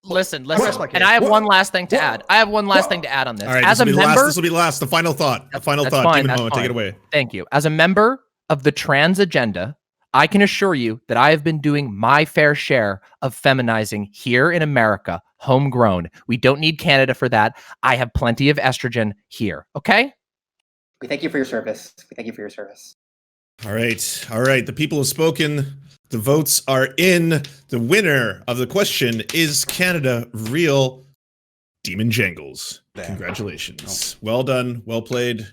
Listen, and I have one last thing to add. I have one last thing to add on this. All right, as a member, this will be last. The final thought. The final thought. Demonmama, take it away. Thank you. As a member of the trans agenda, I can assure you that I have been doing my fair share of feminizing here in America, homegrown. We don't need Canada for that. I have plenty of estrogen here. Okay. We thank you for your service. We thank you for your service. All right. All right. The people have spoken. The votes are in. The winner of the question is Canada real? Demon Jangles. Damn. Congratulations. Well done. Well played.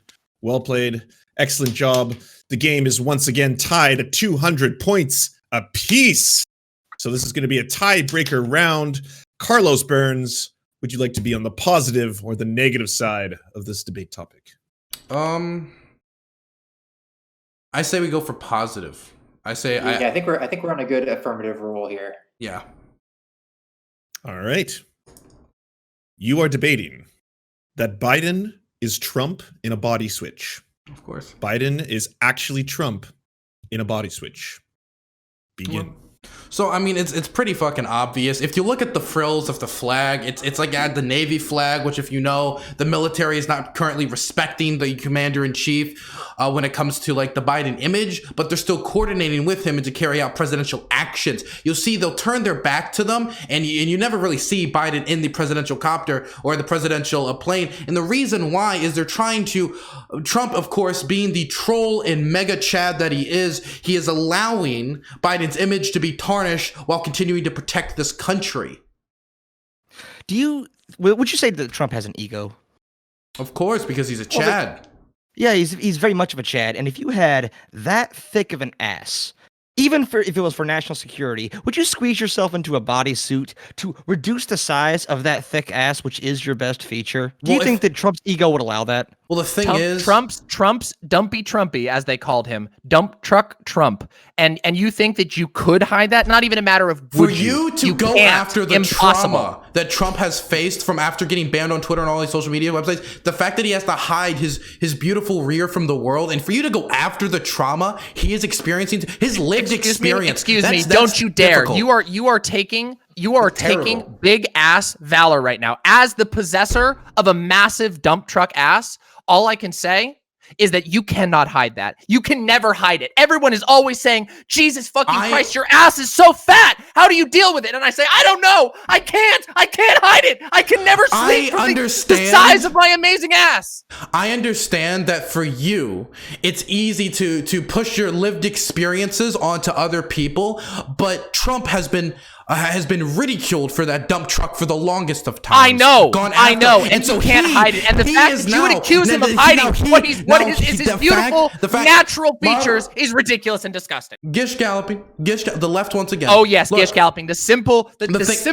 Well played. Excellent job. The game is once again tied at 200 points apiece. So this is going to be a tiebreaker round. Carlos Burns, would you like to be on the positive or the negative side of this debate topic? I say we go for positive. I think we're on a good affirmative rule here. Yeah. All right. You are debating that Biden is Trump in a body switch. Of course. Biden is actually Trump in a body switch. Begin. Well, so I mean, it's pretty fucking obvious. If you look at the frills of the flag, it's like the Navy flag, which, if you know, the military is not currently respecting the commander-in-chief when it comes to like the Biden image, but they're still coordinating with him to carry out presidential actions. You'll see they'll turn their back to them, and you never really see Biden in the presidential copter or the presidential plane. And the reason why is they're trying to, Trump, of course, being the troll and mega Chad that he is allowing Biden's image to be tarnished while continuing to protect this country. Would you say that Trump has an ego? Of course, because he's a Chad. Yeah, he's very much of a Chad. And if you had that thick of an ass, even if it was for national security, would you squeeze yourself into a bodysuit to reduce the size of that thick ass, which is your best feature? Do you think that Trump's ego would allow that? Well, the thing is, Trump's dumpy Trumpy, as they called him, dump truck Trump, and you think that you could hide that? Not even a matter of for you to go after the impossible. trauma that Trump has faced from after getting banned on Twitter and all these social media websites, the fact that he has to hide his beautiful rear from the world, and for you to go after the trauma he is experiencing, his lived experience. Excuse me, don't you dare! Difficult. You are taking big ass valor right now as the possessor of a massive dump truck ass. All I can say is that you cannot hide that. You can never hide it. Everyone is always saying, Jesus fucking Christ, your ass is so fat. How do you deal with it? And I say, I don't know. I can't hide it. I can never sleep from the size of my amazing ass. I understand that for you, it's easy to push your lived experiences onto other people, but Trump has been ridiculed for that dump truck for the longest of times. I know, and so you can't hide it. And the fact that you would accuse him of hiding his beautiful natural features is ridiculous and disgusting. Gish galloping, the left once again. Oh yes, gish galloping. The simple.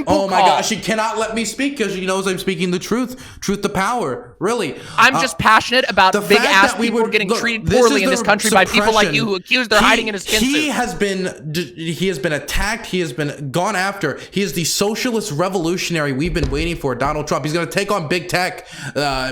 Oh my gosh, she cannot let me speak because she knows I'm speaking the truth. Truth to power. Really, I'm just passionate about big ass people getting treated poorly in this country by people like you who accuse they're hiding in his skin suit. He has been attacked. He has been gone after. He is the socialist revolutionary we've been waiting for, Donald Trump. He's going to take on big tech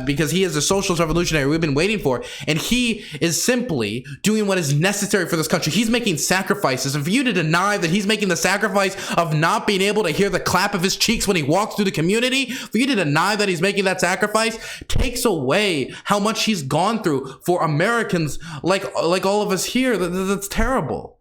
because he is the socialist revolutionary we've been waiting for. And he is simply doing what is necessary for this country. He's making sacrifices. And for you to deny that he's making the sacrifice of not being able to hear the clap of his cheeks when he walks through the community, for you to deny that he's making that sacrifice takes away how much he's gone through for Americans like all of us here. That's terrible.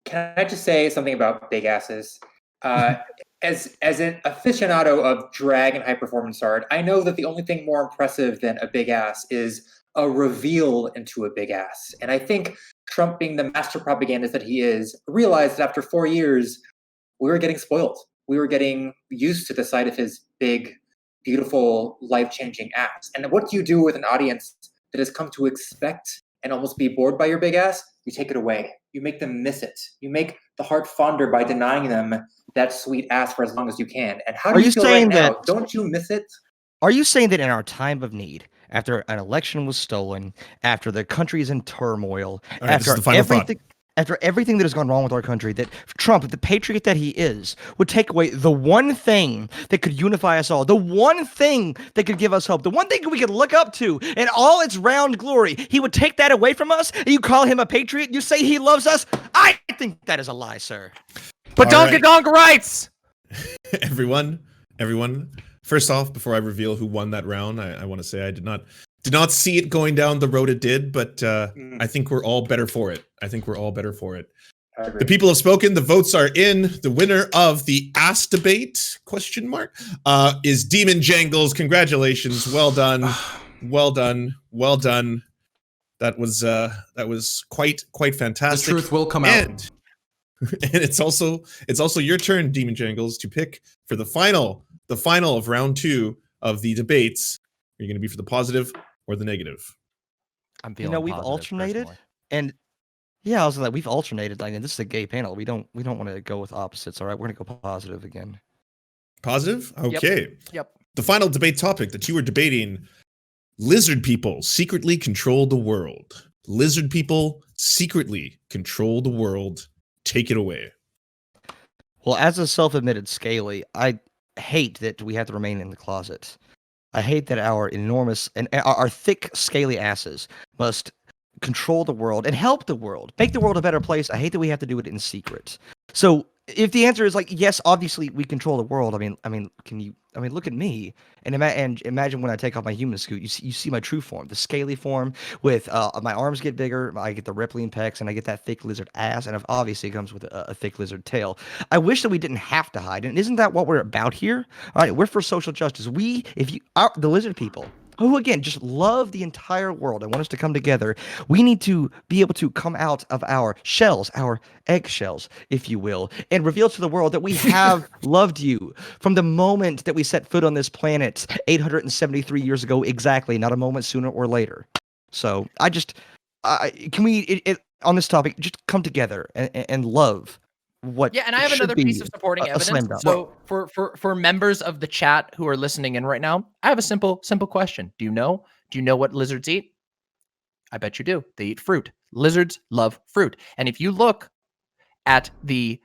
Can I just say something about big asses? As an aficionado of drag and high performance art, I know that the only thing more impressive than a big ass is a reveal into a big ass. And I think Trump, being the master propagandist that he is, realized that after 4 years, we were getting spoiled. We were getting used to the sight of his big, beautiful, life-changing ass. And what do you do with an audience that has come to expect and almost be bored by your big ass? You take it away. You make them miss it. You make the heart fonder by denying them that sweet ass for as long as you can. And how do you feel right now? Don't you miss it? Are you saying that in our time of need, after an election was stolen, after the country is in turmoil, after everything that has gone wrong with our country, that Trump, the patriot that he is, would take away the one thing that could unify us all, the one thing that could give us hope, the one thing we could look up to in all its round glory? He would take that away from us, and you call him a patriot, you say he loves us? I think that is a lie, sir. But donka rights! Everyone, first off, before I reveal who won that round, I want to say I did not see it going down the road it did, but I think we're all better for it. The people have spoken. The votes are in. The winner of the ass debate, is Demon Jangles. Congratulations. Well done. That was quite The fantastic. truth will come out. And it's also your turn, Demon Jangles, to pick for the final of round 2 of the debates. Are you going to be for the positive or the negative? I'm feeling we've positive, alternated, personally. and yeah, I was like, we've alternated. Like, and this is a gay panel. We don't want to go with opposites. All right, we're gonna go positive again. Positive? Okay. Yep. The final debate topic that you were debating: lizard people secretly control the world. Lizard people secretly control the world. Take it away. Well, as a self-admitted scaly, I hate that we have to remain in the closet. I hate that our enormous and our thick, scaly asses must control the world and help the world, make the world a better place. I hate that we have to do it in secret. So, if the answer is like yes, obviously we control the world. I mean, look at me and imagine when I take off my human suit, you see my true form, the scaly form with my arms get bigger, I get the rippling pecs, and I get that thick lizard ass, and obviously it comes with a thick lizard tail. I wish that we didn't have to hide, and isn't that what we're about here? All right, we're for social justice. The lizard people, who again just love the entire world and want us to come together, we need to be able to come out of our shells, our eggshells, if you will, and reveal to the world that we have loved you from the moment that we set foot on this planet 873 years ago exactly, not a moment sooner or later. So can we on this topic just come together and love what Yeah, and I have should another be piece of supporting a slam evidence. dunk. So for members of the chat who are listening in right now, I have a simple question. Do you know what lizards eat? I bet you do. They eat fruit. Lizards love fruit. And if you look at the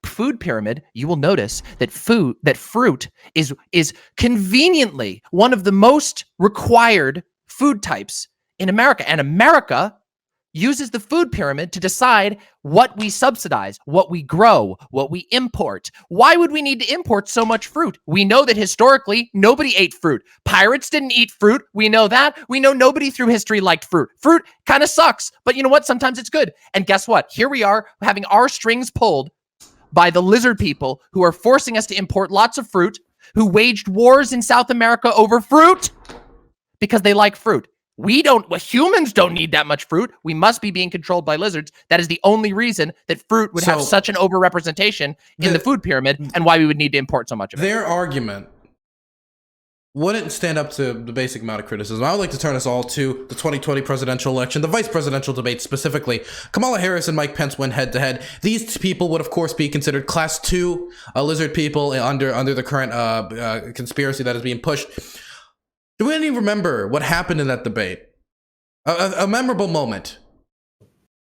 food pyramid, you will notice that fruit is conveniently one of the most required food types in America. And America uses the food pyramid to decide what we subsidize, what we grow, what we import. Why would we need to import so much fruit? We know that historically, nobody ate fruit. Pirates didn't eat fruit. We know that. We know nobody through history liked fruit. Fruit kind of sucks, but you know what? Sometimes it's good. And guess what? Here we are having our strings pulled by the lizard people who are forcing us to import lots of fruit, who waged wars in South America over fruit because they like fruit. Humans don't need that much fruit. We must be being controlled by lizards. That is the only reason that fruit would have such an overrepresentation in the food pyramid and why we would need to import so much of it. Their argument wouldn't stand up to the basic amount of criticism. I would like to turn us all to the 2020 presidential election, the vice presidential debate specifically. Kamala Harris and Mike Pence went head to head. These people would, of course, be considered class 2 lizard people under the current conspiracy that is being pushed. Do any remember what happened in that debate? A memorable moment.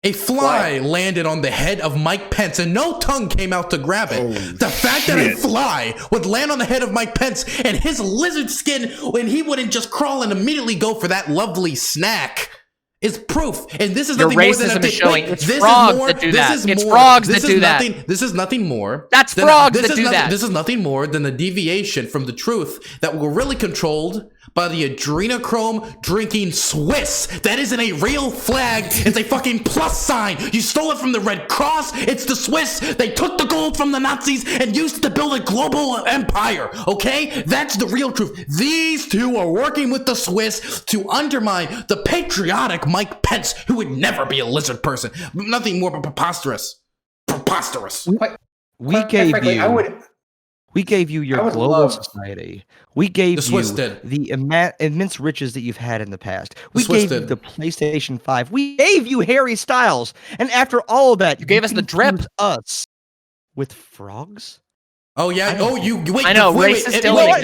A fly landed on the head of Mike Pence and no tongue came out to grab it. The fact that a fly would land on the head of Mike Pence and his lizard skin, when he wouldn't just crawl and immediately go for that lovely snack, is proof. And this is nothing more than racism is showing. It's frogs that do that. It's frogs that do that. This is nothing more. That's frogs that do that. This is nothing more than the deviation from the truth that we're really controlled by the adrenochrome drinking Swiss. That isn't a real flag. It's a fucking plus sign. You stole it from the Red Cross. It's the Swiss. They took the gold from the Nazis and used it to build a global empire. Okay? That's the real truth. These two are working with the Swiss to undermine the patriotic Mike Pence, who would never be a lizard person. Nothing more but preposterous. Preposterous. We gave you your global society. We gave you the immense riches that you've had in the past. We gave you the PlayStation 5. We gave you Harry Styles. And after all of that, you gave us the drip. Us with frogs? Oh yeah. Oh, wait. I know. Wait,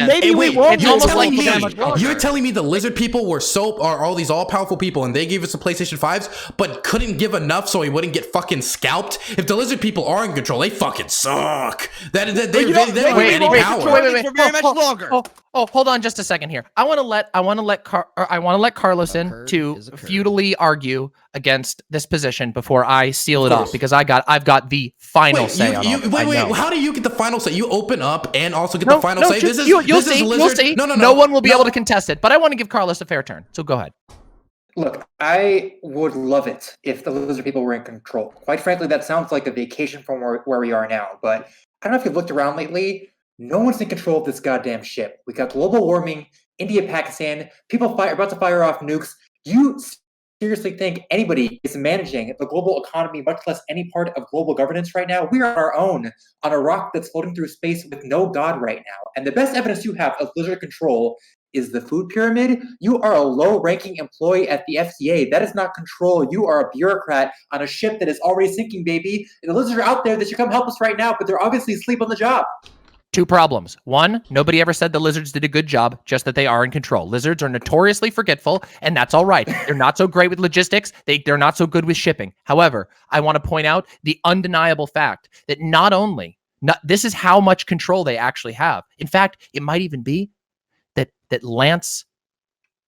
maybe we won't. You're telling me the lizard people were are all these all-powerful people, and they gave us the PlayStation 5s, but couldn't give enough so he wouldn't get fucking scalped? If the lizard people are in control, they fucking suck. They don't have any power. For very much longer. Oh, hold on just a second here. I want to let Carlos in to feudally argue against this position before I seal it off, because I've got the final say on it. Wait. How do you get the final say? You open up and also get the final say. You'll see. No one will be able to contest it, but I want to give Carlos a fair turn. So go ahead. Look, I would love it if the lizard people were in control. Quite frankly, that sounds like a vacation from where we are now. But I don't know if you've looked around lately. No one's in control of this goddamn ship. We got global warming, India, Pakistan, people about to fire off nukes. You seriously think anybody is managing the global economy, much less any part of global governance right now. We are on our own on a rock that's floating through space with no God right now. And the best evidence you have of lizard control is the food pyramid. You are a low-ranking employee at the FDA. That is not control. You are a bureaucrat on a ship that is already sinking, baby. And the lizards are out there that should come help us right now, but they're obviously asleep on the job. Two problems. One, nobody ever said the lizards did a good job, just that they are in control. Lizards are notoriously forgetful, and that's all right. They're not so great with logistics. They're not so good with shipping. However, I want to point out the undeniable fact that this is how much control they actually have. In fact, it might even be that Lance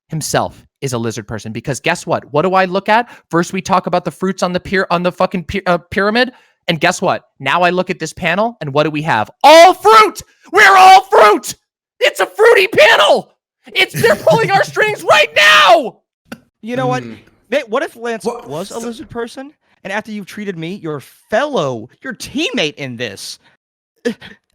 himself is a lizard person, because guess what? What do I look at? First, we talk about the fruits on the fucking pyramid. And guess what? Now I look at this panel, and what do we have? All fruit! We're all fruit! It's a fruity panel! They're pulling our strings right now! You know what? What if Lance was a lizard person, and after you've treated me, your teammate in this,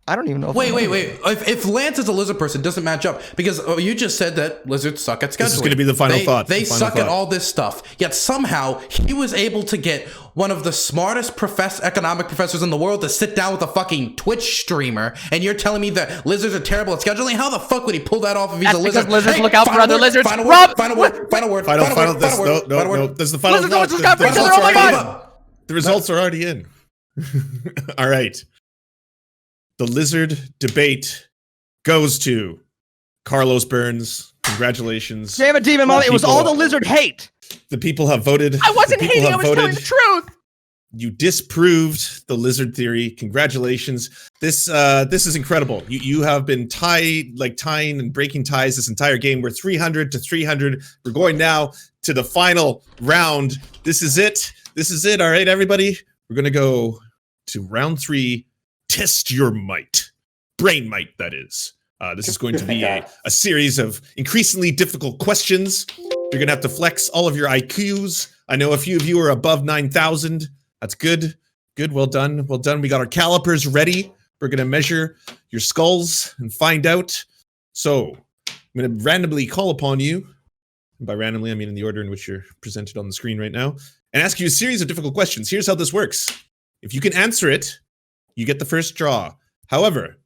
I don't even know. Wait. If Lance is a lizard person, it doesn't match up, because you just said that lizards suck at scheduling. This is going to be the final thought. They suck at all this stuff. Yet somehow he was able to get one of the smartest economic professors in the world to sit down with a fucking Twitch streamer, and you're telling me that lizards are terrible at scheduling? How the fuck would he pull that off if he's a lizard? Because lizards look out for other lizards. Final word. No. This is the final. Lizards look out for each other. Oh my god! The results are already in. All right. The lizard debate goes to Carlos Burns. Congratulations. Damn it, Demonmama. It was all the lizard hate. The people have voted. I wasn't hating. I was telling the truth. You disproved the lizard theory. Congratulations. This is incredible. You have been tying and breaking ties this entire game. We're 300 to 300. We're going now to the final round. This is it. All right, everybody. We're going to go to round 3. Test your might. Brain might, that is. This is going to be a series of increasingly difficult questions. You're going to have to flex all of your IQs. I know a few of you are above 9,000. That's good. Good, well done. Well done. We got our calipers ready. We're going to measure your skulls and find out. So, I'm going to randomly call upon you. And by randomly, I mean in the order in which you're presented on the screen right now. And ask you a series of difficult questions. Here's how this works. If you can answer it, you get the first draw. However,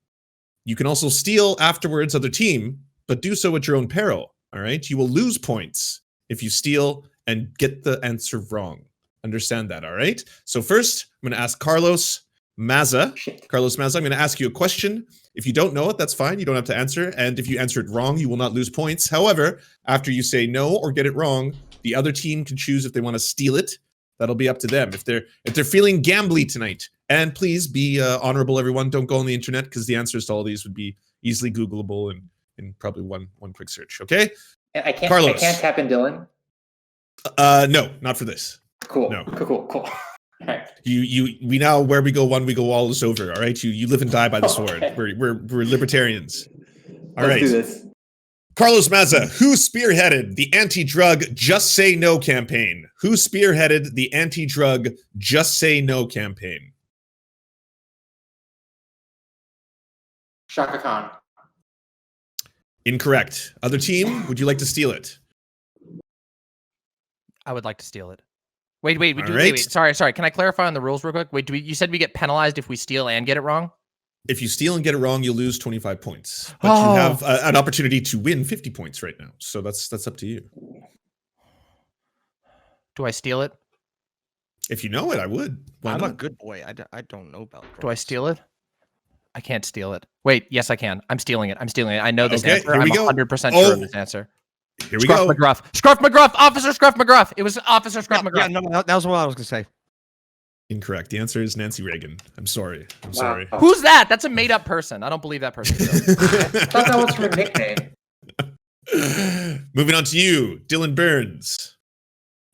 you can also steal afterwards other team, but do so at your own peril. All right? You will lose points if you steal and get the answer wrong. Understand that, all right? So first, I'm going to ask Carlos Maza. Carlos Maza, I'm going to ask you a question. If you don't know it, that's fine. You don't have to answer. And if you answer it wrong, you will not lose points. However, after you say no or get it wrong, the other team can choose if they want to steal it. That'll be up to them. If they're feeling gambly tonight. And please be honorable, everyone. Don't go on the internet, because the answers to all these would be easily Googleable and in probably one quick search. Okay? I can't. Carlos. I can't tap in Dylan. No, not for this. Cool. No. Cool. All right. We now, where we go one, we go all is over. All right. You live and die by the sword. Okay. We're libertarians. All Let's right. do this. Carlos Maza, who spearheaded the anti-drug Just Say No campaign? Who spearheaded the anti-drug Just Say No campaign? Shaka Khan. Incorrect. Other team, would you like to steal it? I would like to steal it. Wait. Sorry. Can I clarify on the rules real quick? Wait, you said we get penalized if we steal and get it wrong? If you steal and get it wrong, you'll lose 25 points. But you have an opportunity to win 50 points right now. So that's up to you. Do I steal it? If you know it, I would. Why I'm not? a good boy. I don't know about drugs. Do I steal it? I can't steal it. Wait, yes, I can. I'm stealing it. I know this answer. Here I'm we go. 100% sure of this answer. Here we go. Scruff McGruff. Officer Scruff McGruff. It was Officer Scruff McGruff. Yeah, no, that was what I was going to say. Incorrect. The answer is Nancy Reagan. I'm sorry. Who's that? That's a made-up person. I don't believe that person. I thought that was her nickname. Moving on to you, Dylan Burns.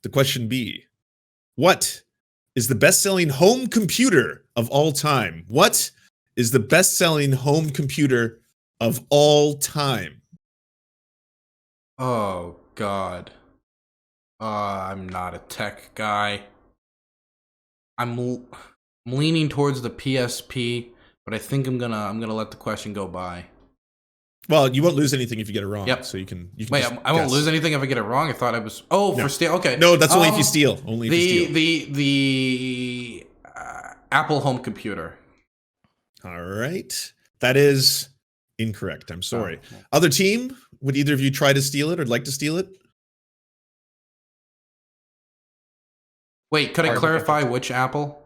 The question B. What is the best-selling home computer of all time? What is the best-selling home computer of all time? Oh, God. I'm not a tech guy. I'm leaning towards the PSP, but I think I'm gonna let the question go by. Well, you won't lose anything if you get it wrong. Yep. So you can. Wait, just I won't guess. lose anything if I get it wrong. I thought I was. Oh, No. for steal. Okay. No, that's only if you steal. Only if you steal. The Apple home computer. All right. That is incorrect. I'm sorry. Oh. Other team, would either of you try to steal it or like to steal it? Wait, could I clarify which Apple?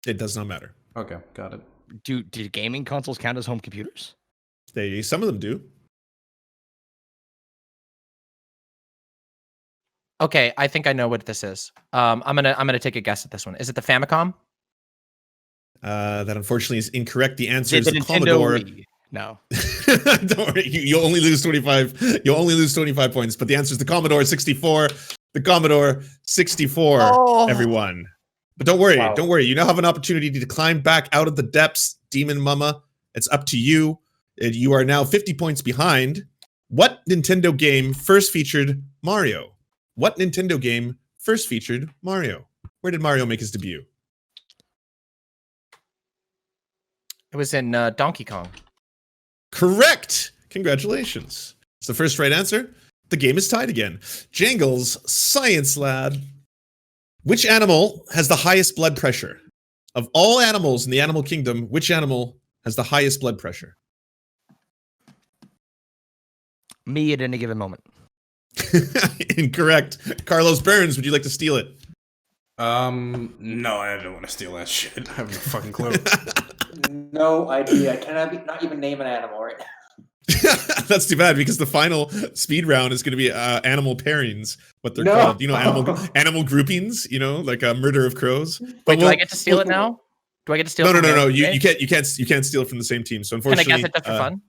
It does not matter. Okay, got it. Do gaming consoles count as home computers? Some of them do. Okay, I think I know what this is. I'm gonna take a guess at this one. Is it the Famicom? That unfortunately is incorrect. The answer is The the Nintendo Commodore. Wii. No. Don't worry, you'll only lose 25. You'll only lose 25 points. But the answer is the Commodore 64. The Commodore 64. Oh. Everyone. But don't worry, Wow. don't worry. You now have an opportunity to climb back out of the depths, Demon Mama. It's up to you. You are now 50 points behind. What Nintendo game first featured Mario? What Nintendo game first featured Mario? Where did Mario make his debut? It was in Donkey Kong. Correct. Congratulations. It's the first right answer. The game is tied again. Jangles Science Lab. Which animal has the highest blood pressure? Of all animals in the animal kingdom, which animal has the highest blood pressure? Me at any given moment. Incorrect. Carlos Burns, would you like to steal it? No, I don't want to steal that shit. I have no fucking clue. No idea. I cannot not even name an animal right now. That's too bad because the final speed round is going to be animal pairings, what they're No. called. You know, animal groupings. You know, like a murder of crows. Wait, do I get to steal it now? Do I get to steal? No, it no, from no, no. the You game? can't steal it from the same team. So Can I unfortunately, guess it just for fun?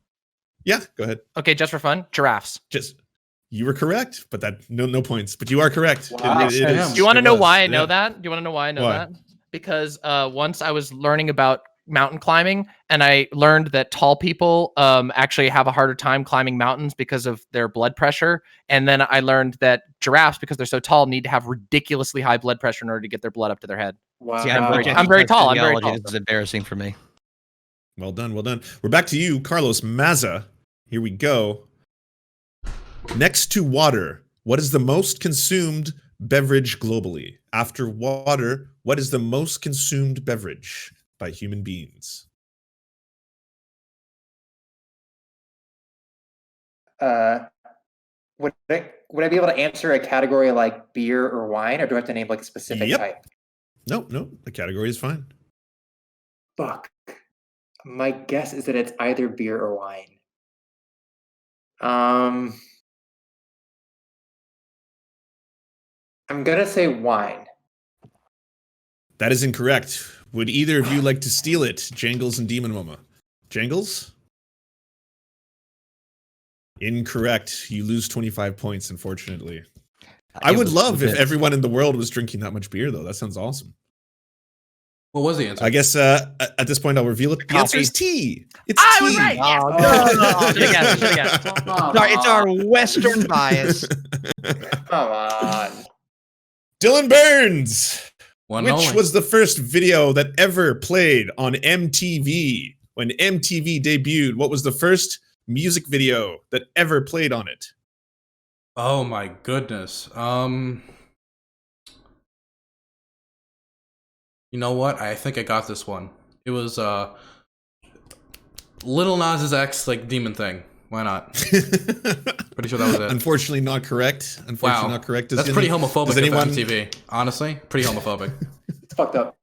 Yeah, go ahead. Okay, just for fun. Giraffes. Just you were correct, but that no points. But you are correct. Wow. It is. Do you want to It know was, why I know yeah. that? Do you want to know why I know Why? that? Because once I was learning about mountain climbing, and I learned that tall people actually have a harder time climbing mountains because of their blood pressure. And then I learned that giraffes, because they're so tall, need to have ridiculously high blood pressure in order to get their blood up to their head. Wow. See, I'm very rejecting tall, I'm very physiology. tall. This is embarrassing for me. Well done, well done. We're back to you, Carlos Maza. Here we go. Next to water, what is the most consumed beverage globally? After water, what is the most consumed beverage by human beings? Would I be able to answer a category like beer or wine, or do I have to name like a specific Yep. type? No, the category is fine. Fuck. My guess is that it's either beer or wine. I'm gonna say wine. That is incorrect. Would either of you like to steal it, Jangles and Demonmama? Jangles? Incorrect. You lose 25 points, unfortunately. I It would was love if legit. everyone in the world was drinking that much beer, though. That sounds awesome. What was the answer? I guess at this point I'll reveal it. The answer is tea. It's I tea. was right. Yes. Oh, Should've guessed, should've guessed. Sorry, it's our Western bias. Come on. Dylan Burns. One Which only. was the first video that ever played on MTV? When MTV debuted, what was the first music video that ever played on it? Oh my goodness. You know what? I think I got this one. It was Little Nas X like demon thing. Why not? Pretty sure that was it. Unfortunately, not correct. Unfortunately, Wow. not correct. That's pretty homophobic does of anyone- MTV. Honestly, pretty homophobic. It's fucked up.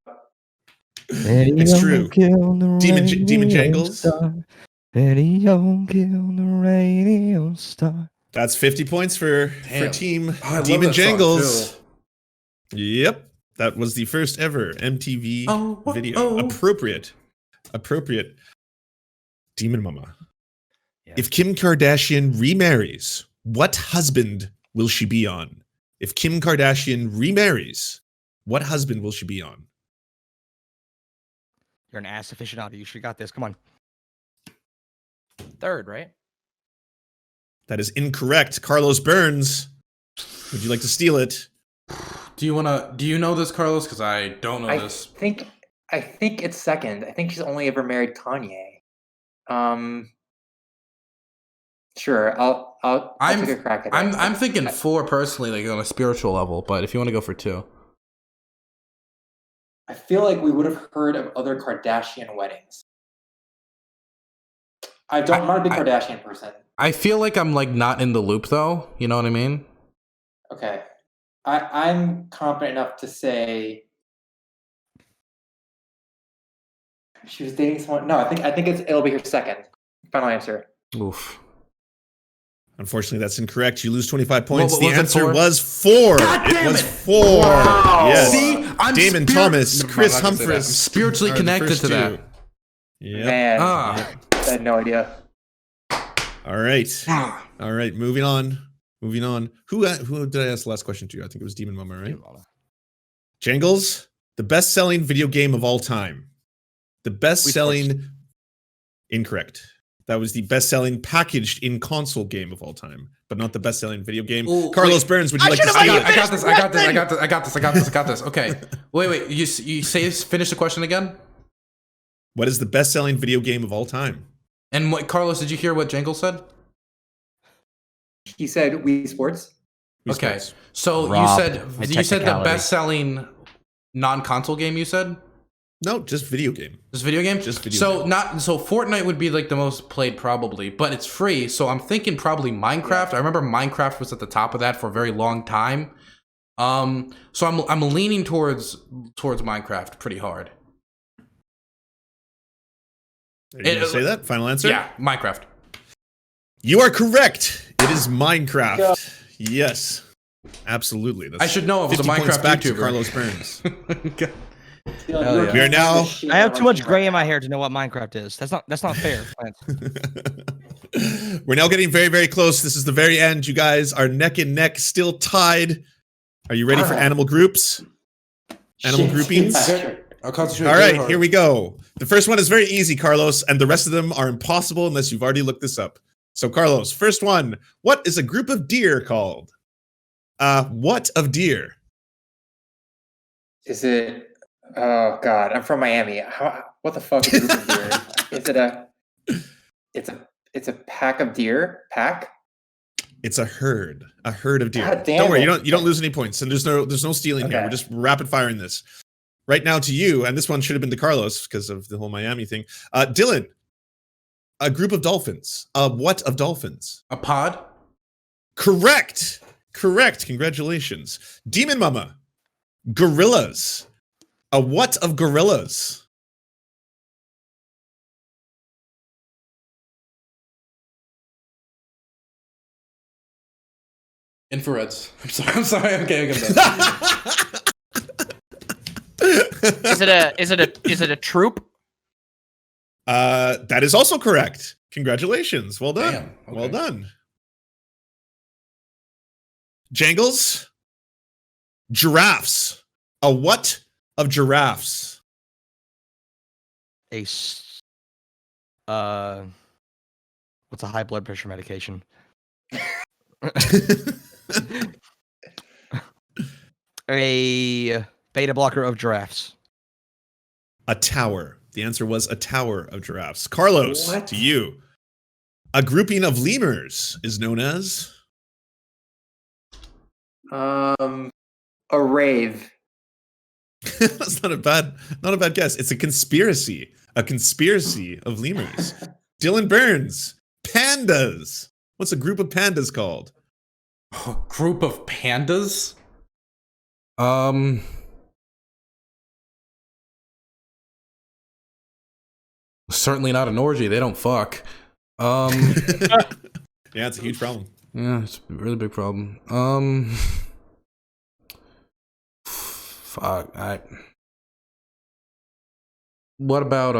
It's true. Demon Jangles. That's 50 points for Damn. Team Oh, I love Demon that song, Jangles. too. Yep. That was the first ever MTV video. Oh. Appropriate. Demon Mama. Yeah. If Kim Kardashian remarries, what husband will she be on? If Kim Kardashian remarries, what husband will she be on? You're an ass aficionado. You should have got this. Come on. Third, right? That is incorrect. Carlos Burns, would you like to steal it? Do you know this, Carlos? Because I don't know I this. think it's second. I think she's only ever married Kanye. Sure, I'll take a crack at it. I'm thinking 4 personally, like on a spiritual level, but if you want to go for 2. I feel like we would have heard of other Kardashian weddings. I'm not a big Kardashian person. I feel like I'm like not in the loop though. You know what I mean? Okay. I'm confident enough to say she was dating someone. No, I think it'll be her second. Final answer. Oof. Unfortunately, that's incorrect. You lose 25 points. What the was it answer for? was 4. God damn it was it. 4. Wow. Yes. See, I'm Damon Thomas, Chris I'm not gonna say that. I'm Humphries. spiritually are the connected first to two. that. Yep. Man, Ah. I had no idea. All right. All right. Moving on. Who did I ask the last question to? I think it was Demonmama, right? Jangles, the best-selling video game of all time. The best-selling. Incorrect. That was the best-selling packaged in console game of all time, but not the best-selling video game. Ooh, Carlos wait. Burns, would you like to should've see let it? I got this. Okay. Wait. You say finish the question again? What is the best-selling video game of all time? And what, Carlos, did you hear what Jangle said? He said Wii Sports. Wii Okay. Sports. So Robbed you by said the technicality. best-selling non-console game you said? No, just video game. This video game? Just video game. So Fortnite would be like the most played probably, but it's free, so I'm thinking probably Minecraft. I remember Minecraft was at the top of that for a very long time. So I'm leaning towards Minecraft pretty hard. Are you gonna say that? Final answer? Yeah, Minecraft. You are correct. It is Minecraft. Yes. Absolutely. That's I should know if it was a 50 points Minecraft back to YouTuber. Carlos Burns. Hell yeah. We are now- I have too much gray in my hair to know what Minecraft is. That's not fair. Lance. We're now getting very, very close. This is the very end. You guys are neck and neck, still tied. Are you ready for animal groups? Animal groupings? I'll concentrate. All right, here we go. The first one is very easy, Carlos, and the rest of them are impossible unless you've already looked this up. So, Carlos, first one. What is a group of deer called? What of deer? Is it? Oh God, I'm from Miami. What the fuck is a group of deer? Is it a? It's a pack of deer. Pack. It's a herd. A herd of deer. God damn Don't worry, it. you don't lose any points, and there's no stealing here. Okay. We're just rapid firing this. Right now to you, and this one should have been to Carlos because of the whole Miami thing. Dylan, a group of dolphins. What of dolphins? A pod? Correct. Congratulations. Demonmama, gorillas. A what of gorillas? Infrareds. I'm sorry. Okay, I got that. Is it a troop? That is also correct. Congratulations. Well done. Damn, okay. Well done. Jangles, giraffes. A what of giraffes? What's a high blood pressure medication? A beta blocker of giraffes. A tower. The answer was a tower of giraffes. Carlos, What? to you. A grouping of lemurs is known as A rave. That's not a bad guess. It's a conspiracy. A conspiracy of lemurs. Dylan Burns. Pandas. What's a group of pandas called? A group of pandas? Certainly not an orgy. They don't fuck. Yeah, it's a huge problem. Yeah, it's a really big problem. Fuck. What about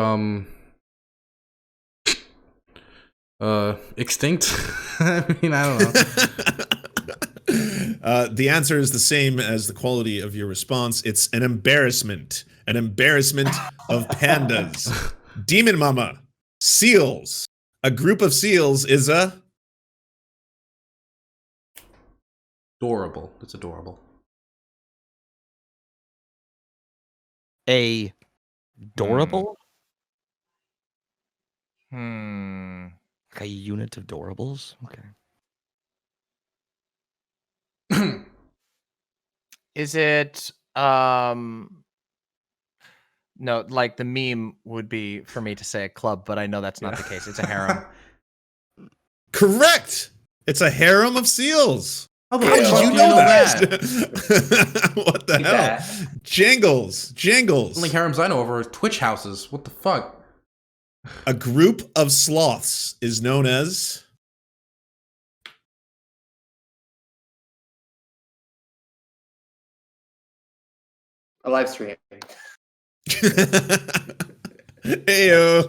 extinct? I mean, I don't know. The answer is the same as the quality of your response. It's an embarrassment. An embarrassment of pandas. Demonmama. Seals. A group of seals is a Adorable. It's adorable. A durable? Like a unit of doorables? Okay. Is it no, like the meme would be for me to say a club, but I know that's not the case. It's a harem. Correct. It's a harem of seals. How How did you know that? What the Keep hell? that. Jangles. Only harems I know of are Twitch houses. What the fuck? A group of sloths is known as A live stream. Heyo.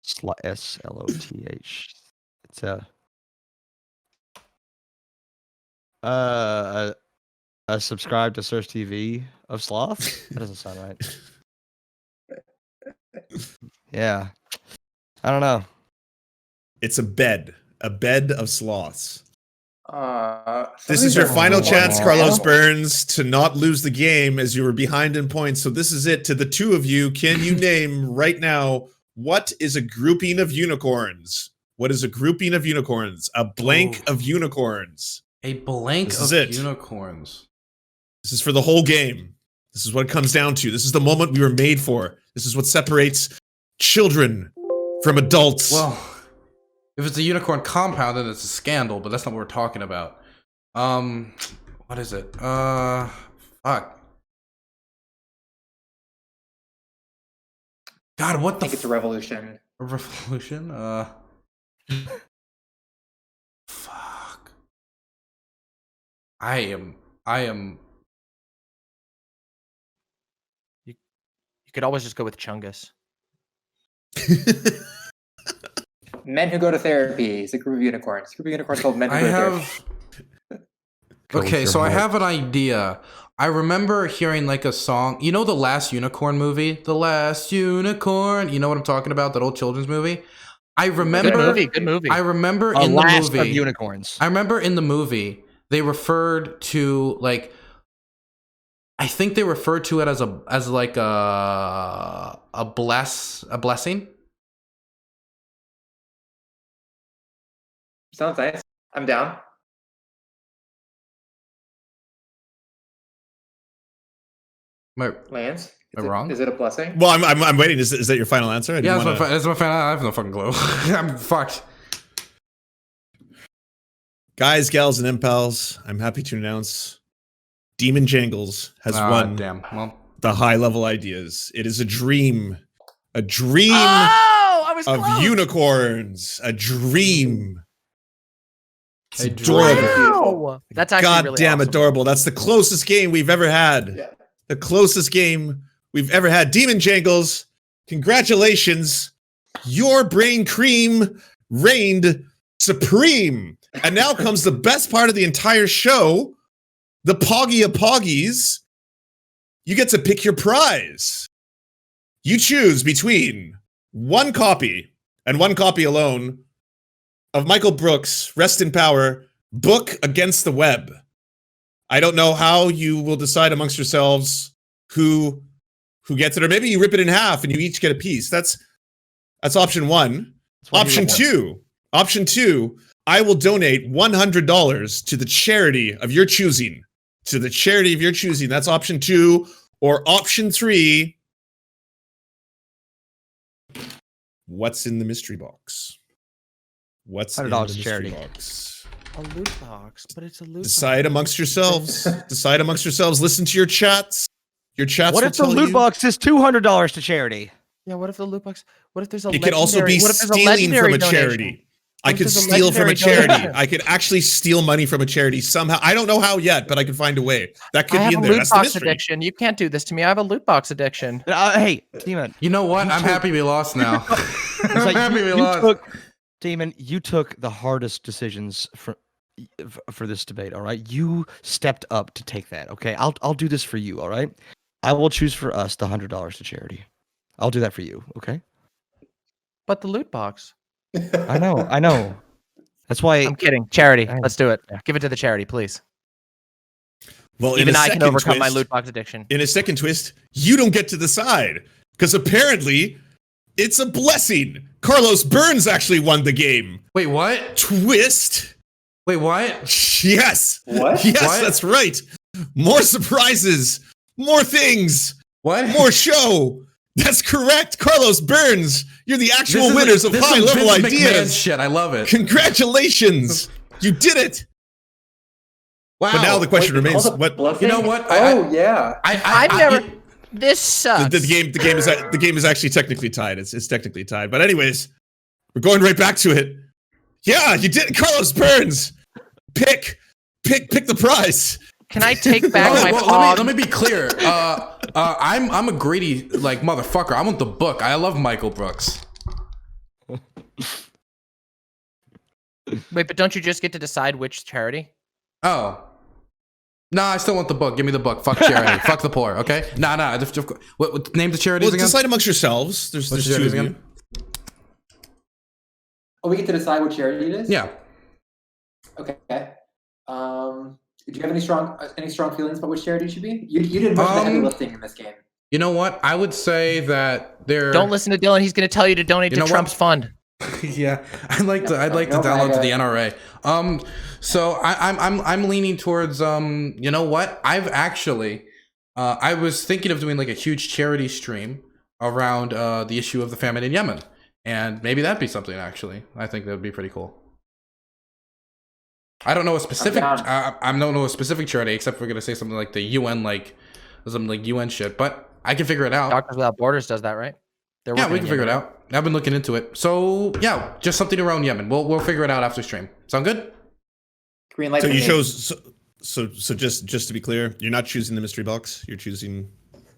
SLOTH. It's a subscribe to TheSerfsTV of sloth. That doesn't sound right. Yeah, I don't know. It's a bed of sloths. This This is your final chance, Carlos Burns, to not lose the game as you were behind in points. So this is it. To the two of you, can you name right now what is a grouping of unicorns? What is a grouping of unicorns? A blank of unicorns. A blank This of is it. unicorns. This is for the whole game. This is what it comes down to. This is the moment we were made for. This is what separates children from adults. Well, if it's a unicorn compound, then it's a scandal, but that's not what we're talking about. What is it? Fuck. God, what I the think it's a revolution. A revolution? Fuck. I am. You could always just go with Chungus. Men who go to therapy is a group of unicorns. A group of unicorns called men who I go to have. therapy. Okay, so I have an idea. I remember hearing like a song. You know the Last Unicorn movie? The Last Unicorn. You know what I'm talking about? That old children's movie. I remember. Good movie. I remember A in the last movie. of unicorns. I remember in the movie they referred to like. I think they referred to it as like a blessing. Sounds nice. I'm down. Lance, Am I wrong? Is it a blessing? Well, I'm waiting. Is that your final answer? Yeah, that's my final. I have no fucking clue. I'm fucked. Guys, gals, and impals, I'm happy to announce Demon Jangles has won Damn. Well, the high level ideas. It is a dream Oh, I was of close. unicorns, a dream. It's A adorable. Wow. That's actually God really damn awesome. adorable. That's the closest game we've ever had. Yeah. The closest game we've ever had. Demon Jangles, congratulations. Your brain cream reigned supreme. And now comes the best part of the entire show, the Poggy of Poggies. You get to pick your prize. You choose between one copy and one copy alone of Michael Brooks' Rest in Power book Against the Web. I don't know how you will decide amongst yourselves who gets it, or maybe you rip it in half and you each get a piece. That's option one. Option two, I will donate $100 to the charity of your choosing. To the charity of your choosing. That's option two. Or option three, what's in the mystery box? What's in the $100 mystery charity. box? A loot box, but it's a loot Decide amongst yourselves. Decide amongst yourselves. Listen to your chats. Your chats What will if the tell loot you. box is $200 to charity? Yeah, what if the loot box? What if there's a It could also be what if there's a stealing from legendary a donation? charity. I What if could there's a steal from a legendary charity. donation? I could actually steal money from a charity somehow. I don't know how yet, but I could find a way. That could I be have in a there. loot That's the box mystery. addiction. You can't do this to me. I have a loot box addiction. Hey, Demon. you know what? I'm happy we lost now. It's I'm like happy we you lost. you took the hardest decisions for this debate. All right, you stepped up to take that. Okay, I'll do this for you. All right, I will choose for us the $100 to charity. I'll do that for you. Okay. But the loot box. I know. That's why. I'm kidding. Charity. Hey. Let's do it. Give it to the charity, please. Well, Even in a I can second overcome my twist- loot box addiction. In a second twist, you don't get to decide because apparently It's a blessing. Carlos Burns actually won the game. Wait, what? Twist. Wait, what? Yes. What? Yes, What? that's right. More surprises. More things. What? More show. That's correct. Carlos Burns, you're the actual This is winners of this is high level Vince McMahon ideas. shit. I love it. Congratulations. You did it. Wow. But now the question Wait, remains: called a what? bluffing? You know what? Yeah. I've never. This sucks. The game is actually technically tied. It's technically tied. But anyways, we're going right back to it. Yeah, you did, Carlos Burns. Pick the prize. Can I take back my well, pog? let me be clear. I'm a greedy like motherfucker. I want the book. I love Michael Brooks. Wait, but don't you just get to decide which charity? Oh. Nah, I still want the book. Give me the book. Fuck charity. Fuck the poor. Okay. Nah. What name the charities Well, again? decide amongst yourselves. There's What's two the of charities you. Oh, we get to decide what charity it is? Yeah. Okay. Do you have any strong feelings about which charity it should be? You did much of the heavy lifting in this game. You know what? I would say that there. Don't listen to Dylan. He's going to tell you to donate You to know what? Trump's fund. Yeah, I'd like to No, download to I- the NRA. So I'm leaning towards you know what? I've actually I was thinking of doing like a huge charity stream around the issue of the famine in Yemen, and maybe that'd be something actually. I think that would be pretty cool. I don't know a specific I don't know a specific charity except we're gonna say something like the UN like some like UN shit, but I can figure it out. Doctors Without Borders does that, right? They're Yeah, working we in can figure it Yemen. out. I've been looking into it. So yeah, just something around Yemen. We'll figure it out after stream. Sound good? Green light. So for you me. chose. So just to be clear, you're not choosing the mystery box. You're choosing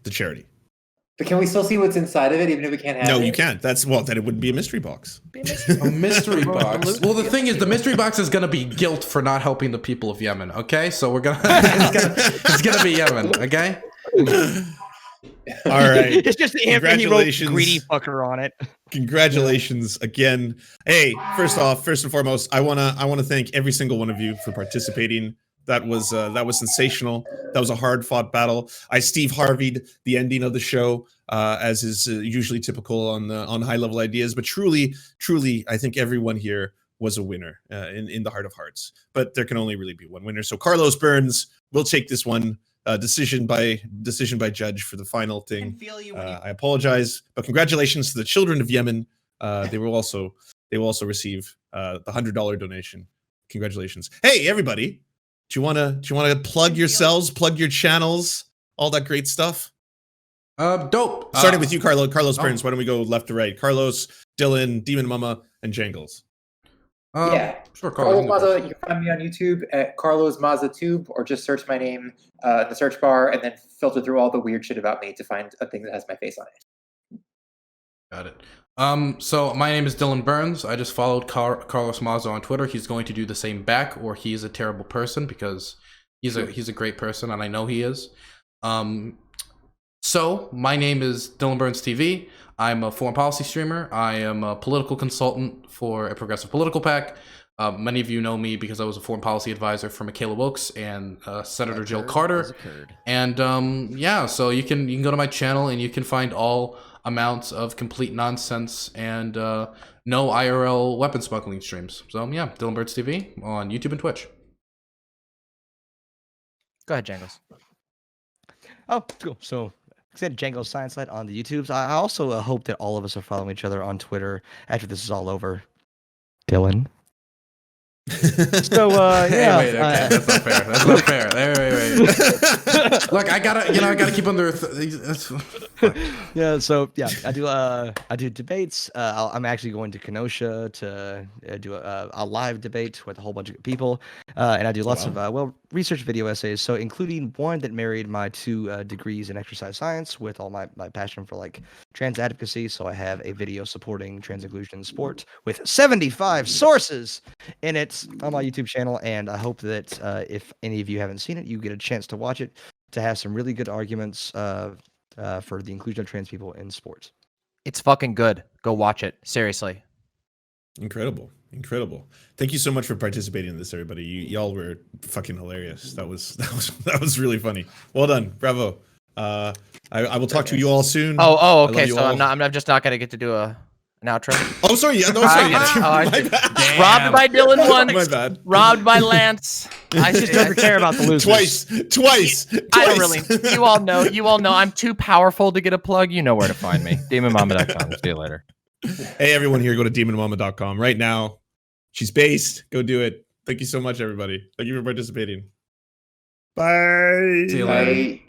the charity. But can we still see what's inside of it, even if we can't have it? No, you can't. Then it wouldn't be a mystery box. A mystery box. Well, the thing is, the mystery box is gonna be guilt for not helping the people of Yemen. Okay, so we're gonna it's gonna be Yemen. Okay. All right. It's just him. He wrote Congratulations. greedy fucker on it. Congratulations again. Hey, first and foremost, I wanna thank every single one of you for participating. That was sensational. That was a hard fought battle. I Steve Harvey'd the ending of the show, as is usually typical on high level ideas. But truly, I think everyone here was a winner in the heart of hearts. But there can only really be one winner. So Carlos Burns will take this one. Decision by judge for the final thing. I apologize, but congratulations to the children of Yemen. They will also receive the $100 donation. Congratulations. Hey, everybody. Do you wanna plug yourselves, plug your channels, all that great stuff? Dope. Starting with you, Carlos oh. Burns. Why don't we go left to right? Carlos, Dylan, Demonmama, and Jangles. Yeah. Sure, Carlos Carlos. Maza, you can find me on YouTube at Carlos Maza Tube, or just search my name in the search bar and then filter through all the weird shit about me to find a thing that has my face on it. Got it. So my name is Dylan Burns. I just followed Carlos Maza on Twitter. He's going to do the same back, or he's a terrible person because he's a great person, and I know he is. So my name is DylanBurnsTV. I'm a foreign policy streamer. I am a political consultant for a progressive political PAC. Many of you know me because I was a foreign policy advisor for Michaela Wilkes and Senator Jill Carter. And yeah, so you can go to my channel and you can find all amounts of complete nonsense and no IRL weapon smuggling streams. So yeah, DylanBurnsTV on YouTube and Twitch. Go ahead, Jangles. Oh, cool. So, like I said, Django Science Lad on the YouTubes. I also hope that all of us are following each other on Twitter after this is all over. Dylan. So, yeah. Wait, okay, that's not fair. That's not fair. Wait. Look, I gotta keep under. Yeah, so yeah, I do debates. I'm actually going to Kenosha to do a live debate with a whole bunch of people, and I do lots of research video essays. So including one that married my 2 degrees in exercise science with all my passion for like trans advocacy. So I have a video supporting trans inclusion in sport with 75 sources in it on my YouTube channel, and I hope that if any of you haven't seen it, you get a chance to watch it to have some really good arguments for the inclusion of trans people in sports. It's fucking good. Go watch it. Seriously. Incredible. Thank you so much for participating in this, everybody. Y'all were fucking hilarious. That was really funny. Well done. Bravo. I will talk to you all soon. Oh, I okay. love you So all. I'm just not gonna get to do an outro. Oh, sorry. No, I sorry. get it. Oh, I My see. bad. Damn. Robbed by Dylan once. My bad. Robbed by Lance. I Just doesn't care about the losers. Twice. I don't really. You all know. I'm too powerful to get a plug. You know where to find me. Demonmama.com. See you later. Hey, everyone here, go to demonmama.com right now. She's based. Go do it. Thank you so much, everybody. Thank you for participating. Bye. See you later. I